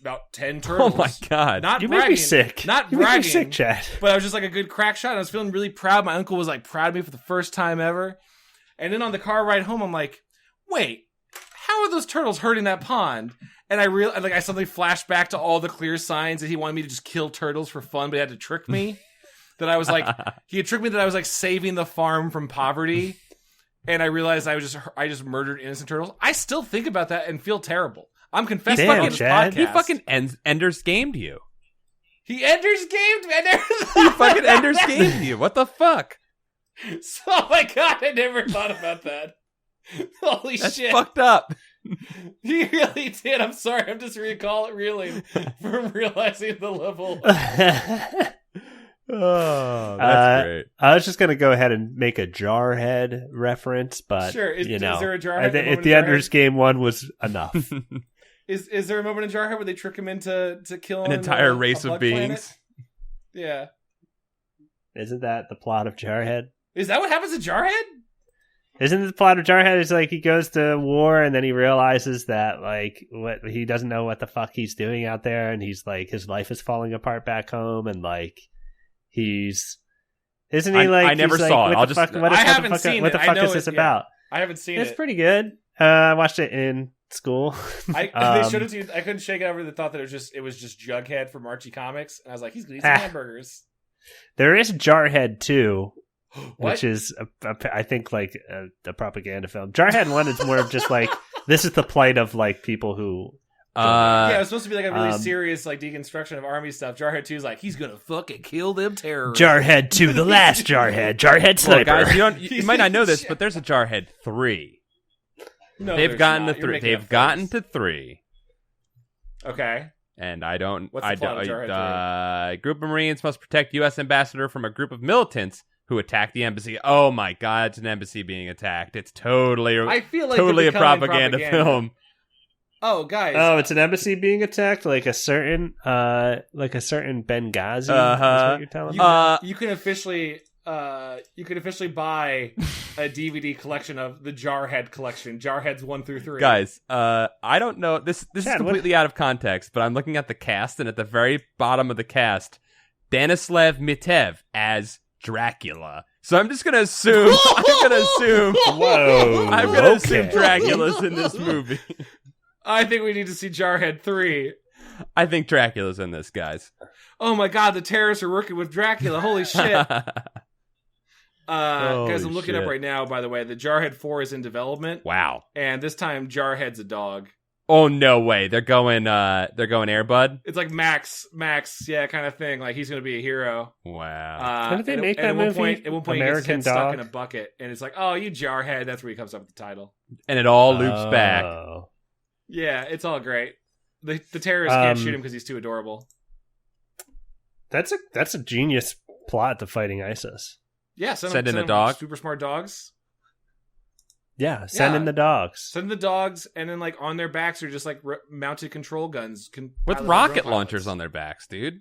about 10 turtles. Oh my God. Not You bragging, made me sick. Not You made me bragging. sick, Chad. But I was just like a good crack shot. And I was feeling really proud. My uncle was like proud of me for the first time ever. And then on the car ride home, I'm like, wait, how are those turtles hurting that pond? And I suddenly flashed back to all the clear signs that he wanted me to just kill turtles for fun, but he had to trick me. That I was like, he had tricked me that I was like saving the farm from poverty. And I realized I just murdered innocent turtles. I still think about that and feel terrible. I'm confessing Damn, on this Chad. podcast. He fucking Ender's gamed you. He Ender's gamed me. I never He fucking Ender's gamed you. What the fuck? Oh my God, I never thought about that. Holy That's shit. fucked up. He really did. I'm sorry. I'm just reeling from realizing the level. Oh, that's great. I was just going to go ahead and make a Jarhead reference, but Sure. Is you know, there a Jarhead? I think moment if the in Jarhead? Ender's Game one was enough. Is there a moment in Jarhead where they trick him into killing An entire a race of blood beings. planet? Yeah. Isn't that the plot of Jarhead? Is that what happens to Jarhead? Isn't the plot of Jarhead is like he goes to war and then he realizes that like what he doesn't know what the fuck he's doing out there, and he's like his life is falling apart back home, and like he's isn't he like I never he's saw like, it. what I'll the just- fuck, what I the haven't fuck- seen what the it. I fuck know is this it, yeah. about? I haven't seen It's it. pretty good. I watched it in school. They showed it to you. I couldn't shake it over the thought that it was just Jughead from Archie Comics, and I was like, he's gonna eat some hamburgers. There is Jarhead 2, What? which is I think like a propaganda film. Jarhead 1 is more of just like this is the plight of like people who Yeah, it was supposed to be like a really Um, serious like deconstruction of army stuff. Jarhead 2 is like, he's gonna fucking kill them terrorists. Jarhead 2, the last Jarhead Well, Sniper. guys, you might not know this, but there's a Jarhead 3. No, They've there's gotten not. to You're 3. making They've up gotten things. to 3. Okay. And I don't. What's the plot of Jarhead 3? A group of Marines must protect U.S. ambassador from a group of militants who attacked the embassy. Oh my God, it's an embassy being attacked. It's totally, I feel like totally they're a becoming propaganda film. Oh, guys. Oh, it's an embassy being attacked, like a certain Benghazi. Is Uh-huh. what you're telling you, me? you can officially buy a DVD collection of the Jarhead collection, Jarheads 1 through 3. Guys, I don't know. This is Chad, completely out of context, but I'm looking at the cast, and at the very bottom of the cast, Danislav Mitev as Dracula. So I'm just gonna assume. Whoa. I'm gonna okay. assume Dracula's in this movie. I think we need to see Jarhead 3. I think Dracula's in this, guys. Oh my God, the terrorists are working with Dracula. Holy shit. Guys, I'm looking up shit. right now, by the way. The Jarhead 4 is in development. Wow. And this time, Jarhead's a dog. Oh no way. They're going Air Bud. It's like Max, yeah, kind of thing. Like, he's going to be a hero. Wow. When did they and make at that one movie? Point, at one point, American he gets his head stuck Dog? in a bucket. And it's like, oh, you Jarhead. That's where he comes up with the title. And it all loops back. Oh. Yeah, it's all great. The terrorists can't Um, shoot him because he's too adorable. That's a genius plot to fighting ISIS. Yeah, Send in a them dog? Super smart dogs. Yeah, send Yeah. in the dogs. Send the dogs, and then like on their backs are just like mounted control guns. With piloted rocket drone launchers pilots. on their backs, dude.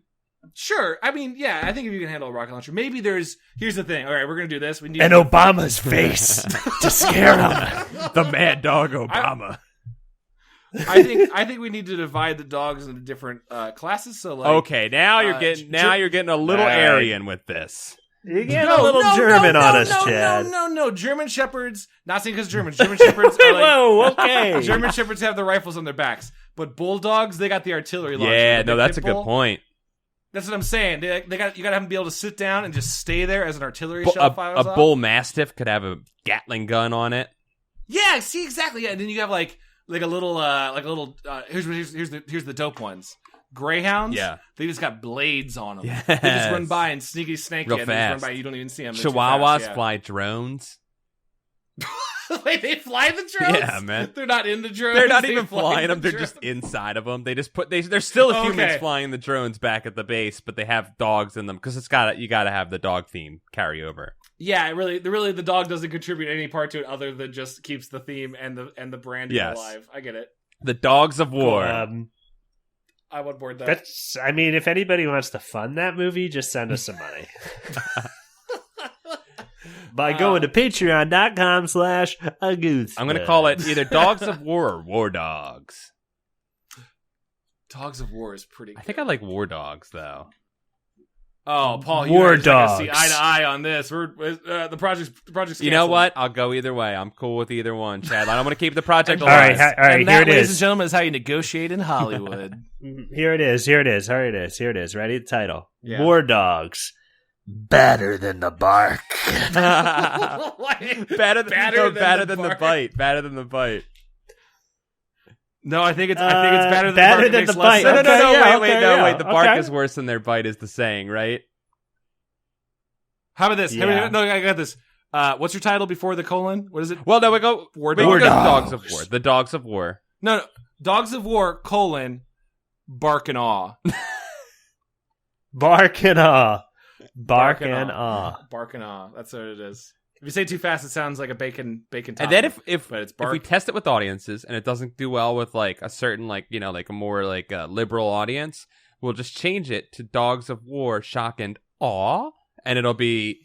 Sure. I mean, yeah, I think if you can handle a rocket launcher, maybe here's the thing. All right, we're gonna do this. We need And Obama's face to scare him. The mad dog Obama. I think we need to divide the dogs into different classes. So like, Okay, now you're getting a little All right. Aryan with this. You're getting a little German on us, Chad. No. German Shepherds. Not saying because Germans. German Shepherds are like, Whoa, okay. German Shepherds have the rifles on their backs, but bulldogs they got the artillery launcher. Yeah, Like no, a that's a pit bull. good point. That's what I'm saying. You got to have them be able to sit down and just stay there as an artillery shell fires A off. bull mastiff could have a Gatling gun on it. Yeah, see exactly. Yeah, and then you have like a little here's the dope ones. Greyhounds. Yeah. They just got blades on them. Yes. They just run by and sneaky snake Real you. And they just run fast. by. You don't even see them. Chihuahuas fly drones. Wait, they fly the drones? Yeah, man. They're not in the drones. They're not They even fly flying them. They're drones. just inside of them. They just there's still humans Okay. flying the drones back at the base, but they have dogs in them because you gotta have the dog theme carry over. Yeah, really, the dog doesn't contribute any part to it other than just keeps the theme and the branding Yes. alive. I get it. The dogs of war. I would board that. That's. I mean, if anybody wants to fund that movie, just send us some money. By going to patreon.com/agoose. I'm gonna call it either Dogs of War or War Dogs. Dogs of War is pretty good. I think I like War Dogs though. Oh, Paul, War you guys are gonna see Dogs. eye to eye on this. We're the project's You know canceled. what? I'll go either way. I'm cool with either one, Chad. I don't want to keep the project All right, alive. all right. And Here that, it ladies and is. gentlemen, is how you negotiate in Hollywood. Here it is. Here it is. Here it is. Here it is. Ready? The title: Yeah. War Dogs. Better than the bark. better than the bite. Better than the bite. No, I think it's better than better the bark. It than makes the less bite. No, sense. no, no, Okay, yeah, wait. okay, The yeah. bark Okay. is worse than their bite is the saying, right? How about this? Yeah. No, I got this. What's your title before the colon? What is it? Well, no, we go War we go Dogs. Dogs of War. The Dogs of War. No. Dogs of War, bark and awe. Bark and awe. Bark Bark and and awe. Bark and awe. That's what it is. If you say it too fast, it sounds like a bacon topping. And then if but it's if we bark. test it with audiences and it doesn't do well with like a certain like a more like liberal audience, we'll just change it to Dogs of War, shock and awe, and it'll be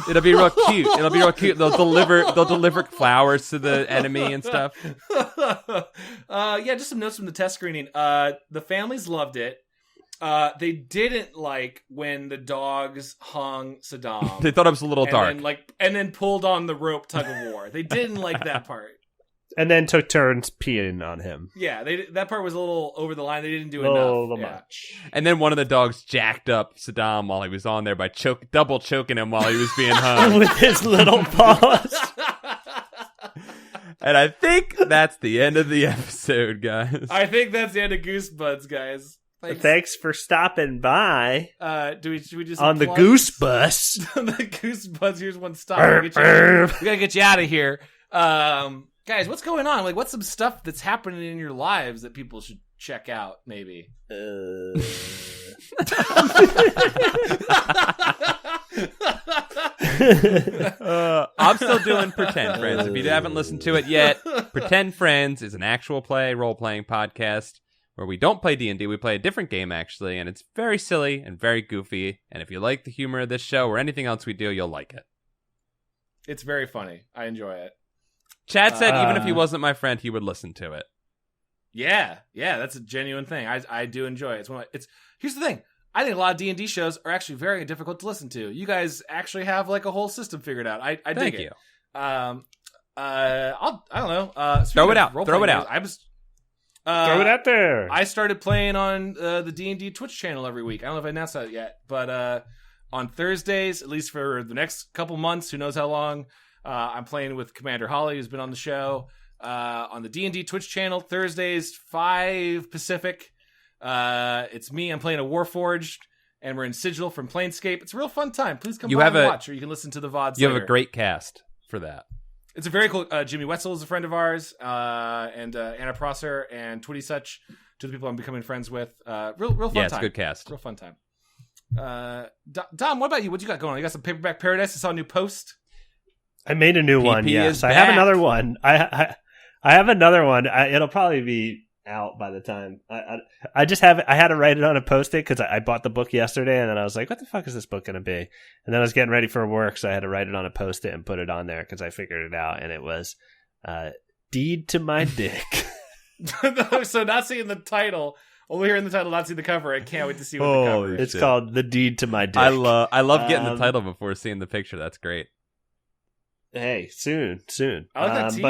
real cute. It'll be real cute. They'll deliver flowers to the enemy and stuff. Yeah, just some notes from the test screening. The families loved it. They didn't like when the dogs hung Saddam. They thought it was a little dark. and then pulled on the rope tug of war. They didn't like that part. And then took turns peeing on him. Yeah, that part was a little over the line. They didn't do A little enough. Yeah. much. And then one of the dogs jacked up Saddam while he was on there by double choking him while he was being hung. With his little paws. And I think that's the end of the episode, guys. I think that's the end of Goosebuds, guys. Thanks for stopping by Should we just on the plug- Goose Bus. the Goosebuds? Here's one stop. We gotta get you out of here. Guys, what's going on? Like, what's some stuff that's happening in your lives that people should check out? Maybe. I'm still doing Pretend Friends. If you haven't listened to it yet, Pretend Friends is an actual play role-playing podcast where we don't play D&D. We play a different game, actually, and it's very silly and very goofy. And if you like the humor of this show or anything else we do, you'll like it. It's very funny. I enjoy it. Chad said even if he wasn't my friend, he would listen to it. Yeah, that's a genuine thing. I do enjoy it. Here's the thing. I think a lot of D&D shows are actually very difficult to listen to. You guys actually have like a whole system figured out. I dig it. Thank you. I don't know. Throw it out. Throw it out. Throw it out there. I started playing on the D&D Twitch channel every week. I don't know if I announced that yet, but on Thursdays, at least for the next couple months, who knows how long, I'm playing with Commander Holly, who's been on the show. On the D&D Twitch channel, Thursdays, 5 Pacific. It's me. I'm playing a Warforged, and we're in Sigil from Planescape. It's a real fun time. Please come by and watch, or you can listen to the VODs You later. have a great cast for that. It's a very cool. Jimmy Wetzel is a friend of ours, and Anna Prosser and Twitty Such, two of the people I'm becoming friends with. Real fun time. Yeah, it's a good cast. Real fun time. Dom, what about you? What you got going on? You got some Paperback Paradise? I saw a new post. I made a new one. PP Yes, is I have back. another one. I have another one. It'll probably be out by the time I just have it. I had to write it on a Post-it because I bought the book yesterday, and then I was like, "What the fuck is this book going to be?" And then I was getting ready for work, so I had to write it on a Post-it and put it on there because I figured it out, and it was "Deed to My Dick." So not seeing the title, only hearing the title, not seeing the cover. I can't wait to see what the cover is. It's called "The Deed to My Dick." I love getting the title before seeing the picture. That's great. Hey, soon. I like that tease,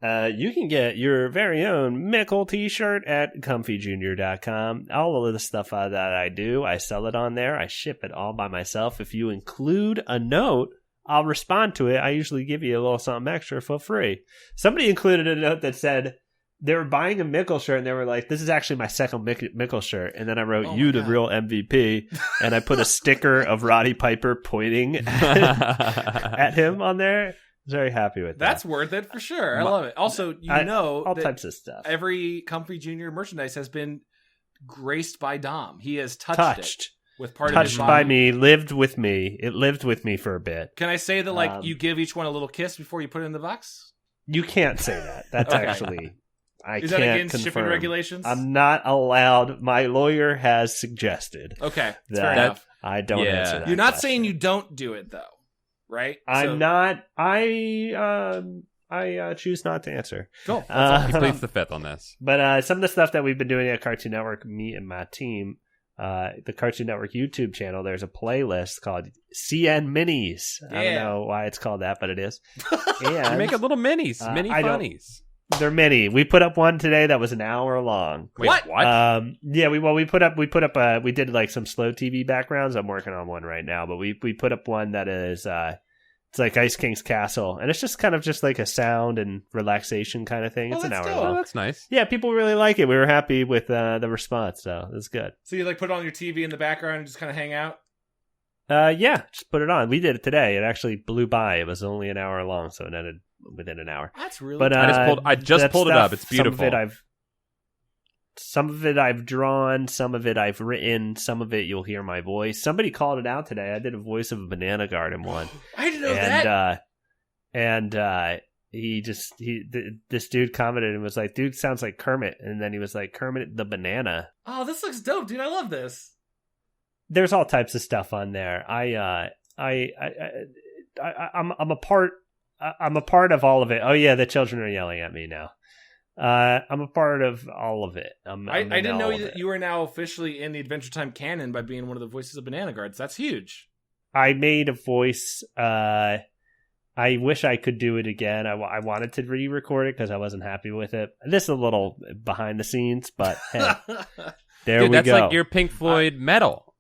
yeah. You can get your very own Mickle t-shirt at comfyjunior.com. All of the stuff that I do, I sell it on there. I ship it all by myself. If you include a note, I'll respond to it. I usually give you a little something extra for free. Somebody included a note that said they were buying a Mickle shirt, and they were like, "This is actually my second Mickle shirt." And then I wrote, Oh "You, my the God. real MVP." And I put a sticker of Roddy Piper pointing at him on there. I was very happy with that. That's worth it for sure. I love it. Also, all that types of stuff. every Comfy Junior merchandise has been graced by Dom. He has touched it with part of his Touched body. by me, lived with me. It lived with me for a bit. Can I say that, you give each one a little kiss before you put it in the box? You can't say that. That's Okay. actually, I Is can't that against confirm. shipping regulations? I'm not allowed. My lawyer has suggested Okay, that's that fair enough. I don't Yeah. answer that. You're not question. saying you don't do it, though, right? I'm not. I choose not to answer. Cool. He pleads the fifth on this. But some of the stuff that we've been doing at Cartoon Network, me and my team, the Cartoon Network YouTube channel, there's a playlist called CN Minis. I don't Yeah. know why it's called that, but it is. You And make it little minis, mini I don't- funnies. they're mini. We put up one today that was an hour long. Wait, What? Yeah, we put up we did like some slow TV backgrounds. I'm working on one right now, but we put up one that is it's like Ice King's Castle, and it's just kind of just like a sound and relaxation kind of thing. Oh, It's an that's hour dope. Oh, long. that's nice. Yeah, people really like it. We were happy with the response, so it's good. So you put it on your TV in the background and just kind of hang out? Yeah, just put it on. We did it today. It actually blew by. It was only an hour long, so it ended within an hour. That's really But I just that pulled it stuff, up. It's beautiful. Some of it I've drawn, some of it I've written, some of it you'll hear my voice. Somebody called it out today. I did a voice of a Banana Garden one. I didn't know that. This dude commented and was like, "Dude sounds like Kermit," and then he was like, "Kermit the banana." Oh, this looks dope, dude. I love this. There's all types of stuff on there. I'm a part of all of it. Oh yeah, the children are yelling at me now. I'm a part of all of it. I didn't know that you were now officially in the Adventure Time canon by being one of the voices of Banana Guards. That's huge. I made a voice. I wish I could do it again. I wanted to re-record it because I wasn't happy with it. This is a little behind the scenes, but hey, there Dude, we that's go. like your Pink Floyd Metal.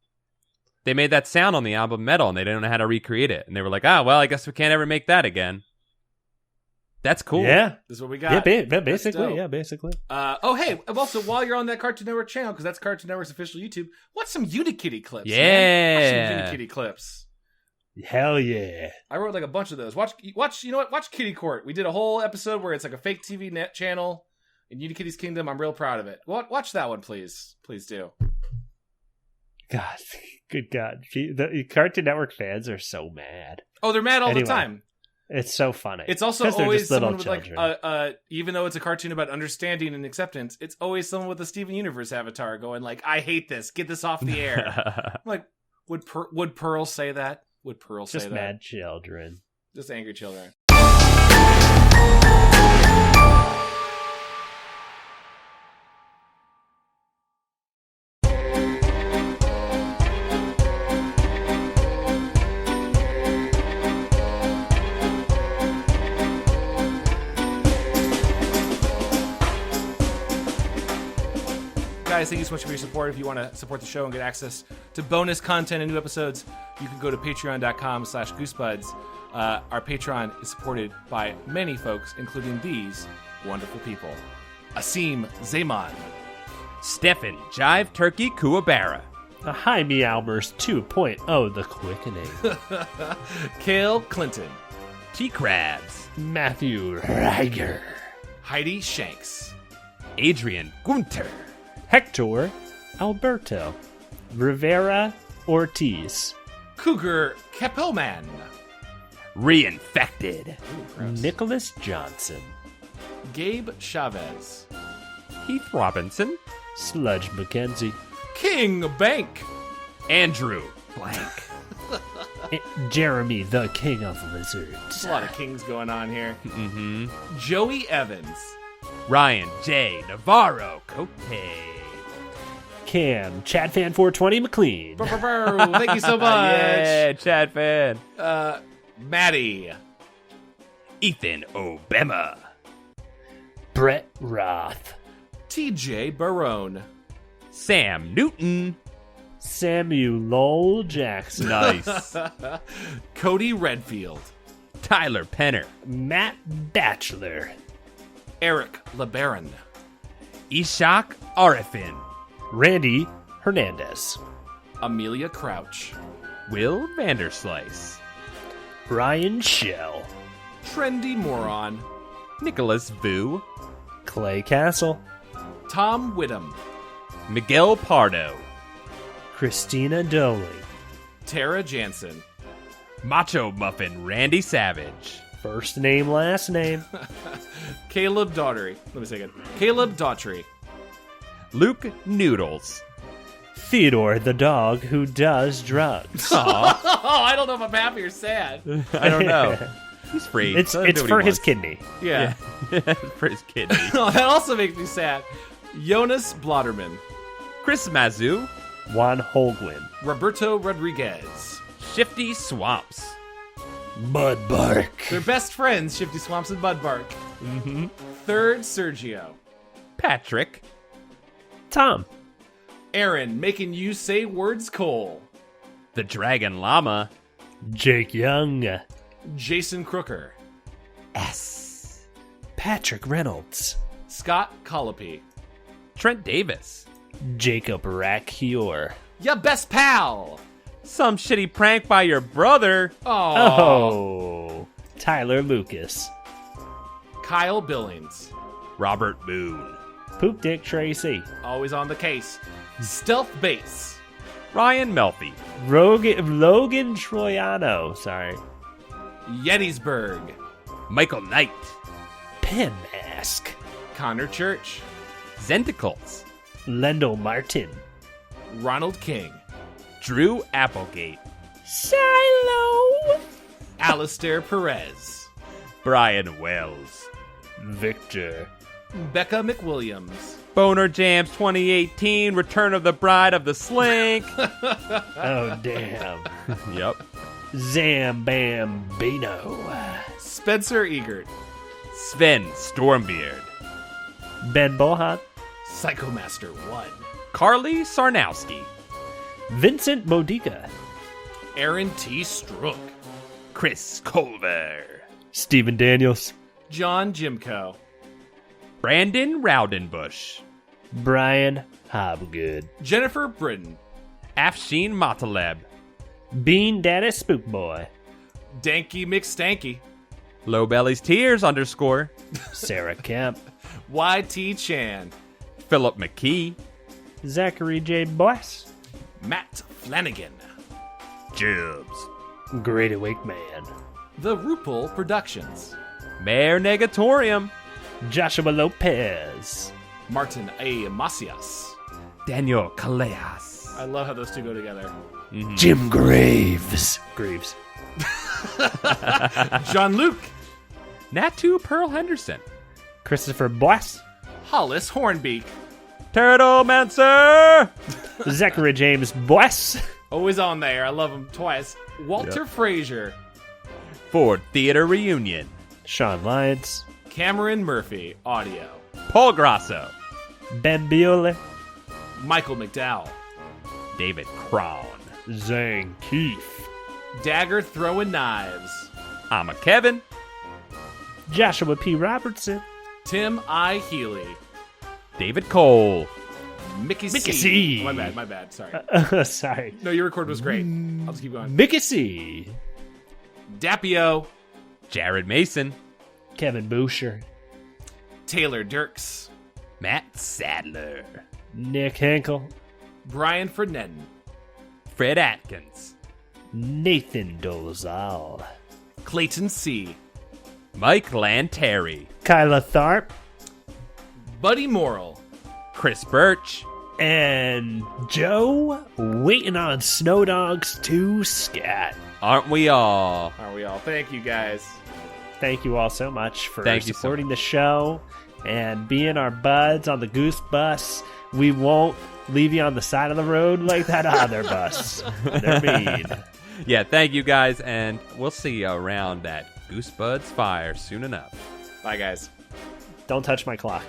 They made that sound on the album Metal, and they didn't know how to recreate it. And they were like, well, I guess we can't ever make that again. That's cool. Yeah, This is what we got. yeah, dope. basically. Hey, also, while you're on that Cartoon Network channel, because that's Cartoon Network's official YouTube, watch some Unikitty clips. Yeah. Man. Watch some Unikitty clips. Hell yeah. I wrote like a bunch of those. Watch. You know what? Watch Kitty Court. We did a whole episode where it's like a fake TV net channel in Unikitty's Kingdom. I'm real proud of it. Watch that one, please. Please do. God, good God. The Cartoon Network fans are so mad. Oh, they're mad all Anyway. the time. It's so funny. It's also 'Cause they're always just little someone with children. like, even though it's a cartoon about understanding and acceptance, it's always someone with a Steven Universe avatar going like, "I hate this. Get this off the air." I'm like, would Pearl say that? Would Pearl say Just that? mad children. Just angry children. Guys, thank you so much for your support. If you want to support the show and get access to bonus content and new episodes, you can go to patreon.com/goosebuds. Our Patreon is supported by many folks, including these wonderful people. Asim Zaman, Stefan Jive Turkey Kuwabara. A High Meowmers 2.0 The Quickening. Kale Clinton, T-Crabs. Matthew Reiger. Heidi Shanks, Adrian Gunter. Hector Alberto. Rivera Ortiz. Cougar Keppelman, Reinfected. Nicholas Johnson. Gabe Chavez, Heath Robinson. Sludge McKenzie. King Bank, Andrew Blank. Jeremy the King of Lizards. There's a lot of kings going on here. Mm-hmm. Joey Evans, Ryan J. Navarro Cote. Cam Chadfan420 McLean. thank you so much. Yeah, Chad fan. Maddie, Ethan Obama. Brett Roth. TJ Barone, Sam Newton. Samuel Jackson. Nice. Cody Redfield, Tyler Penner. Matt Batchelor. Eric LeBaron, Ishak Arifin. Randy Hernandez. Amelia Crouch, Will Vanderslice. Brian Shell. Trendy Moron, Nicholas Vu. Clay Castle. Tom Whittam, Miguel Pardo. Christina Doling. Tara Jansen, Macho Muffin Randy Savage. First name, last name. Caleb Daughtry. Let me say it. Caleb Daughtry, Luke Noodles. Theodore the dog who does drugs. Aw, Oh, I don't know if I'm happy or sad. I don't know. He's free. It's Let him do what for he his wants. kidney. Yeah. For his kidney. Oh, that also makes me sad. Jonas Blotterman, Chris Mazu. Juan Holguin. Roberto Rodriguez. Shifty Swamps. Mudbark. They're best friends, Shifty Swamps and Budbark. Mm-hmm. Third, Sergio. Patrick. Tom. Aaron, making you say words Cole. The Dragon Llama. Jake Young. Jason Crooker. S. Patrick Reynolds. Scott Colopy. Trent Davis. Jacob Rackior. Ya best pal. Some shitty prank by your brother. Oh. Tyler Lucas. Kyle Billings. Robert Moon. Poop Dick Tracy. Always on the case. Stealth Base. Ryan Melfi. Logan Troiano. Sorry. Yetisburg. Michael Knight. Pen Mask. Connor Church. Zenticles. Lendl Martin. Ronald King. Drew Applegate. Silo. Alistair Perez. Brian Wells. Victor. Becca McWilliams. Boner Jams 2018. Return of the Bride of the Slink. Oh, damn. Yep. Zambambino. Spencer Egert. Sven Stormbeard. Ben Bohat. Psychomaster 1. Carly Sarnowski. Vincent Modica. Aaron T. Strook. Chris Culver. Stephen Daniels. John Jimco. Brandon Rowdenbush. Brian Hobgood. Jennifer Britton. Afshin Mataleb. Bean Daddy Spook Boy. Danky McStanky. Low Belly's Tears _ Sarah Kemp. YT Chan. Philip McKee. Zachary J. Boyce. Matt Flanagan. Jibs. Great Awake Man. The RuPaul Productions. Mayor Negatorium. Joshua Lopez. Martin A. Macias. Daniel Callejas. I love how those two go together. Jim Graves. Jean-Luc. Natu Pearl Henderson. Christopher Boyce. Hollis Hornbeak. Turtle Mancer. Zachary James Boyce. Always on there. I love him twice. Walter Frazier. Ford Theater Reunion. Sean Lyons. Cameron Murphy. Audio. Paul Grasso. Ben Biole. Michael McDowell. David Crown. Zane Keefe. Dagger Throwing Knives. I'm a Kevin. Joshua P. Robertson. Tim I. Healy. David Cole. Mickey Mickey C. C. My bad. Sorry. Sorry. No, your record was great. I'll just keep going. Mickey C. Dapio. Jared Mason. Kevin Boucher. Taylor Dirks. Matt Sadler. Nick Henkel. Brian Fernenden. Fred Atkins. Nathan Dolezal. Clayton C. Mike Lanteri. Kyla Tharp. Buddy Morrill. Chris Birch. And Joe waiting on Snow Dogs to scat. Aren't we all? Are we all? Thank you guys. Thank you all so much for Thank you so supporting the show and being our buds on the Goose Bus. We won't leave you on the side of the road like that other bus. They're mean. Yeah, thank you guys, and we'll see you around that Goosebuds Fire soon enough. Bye, guys. Don't touch my clock.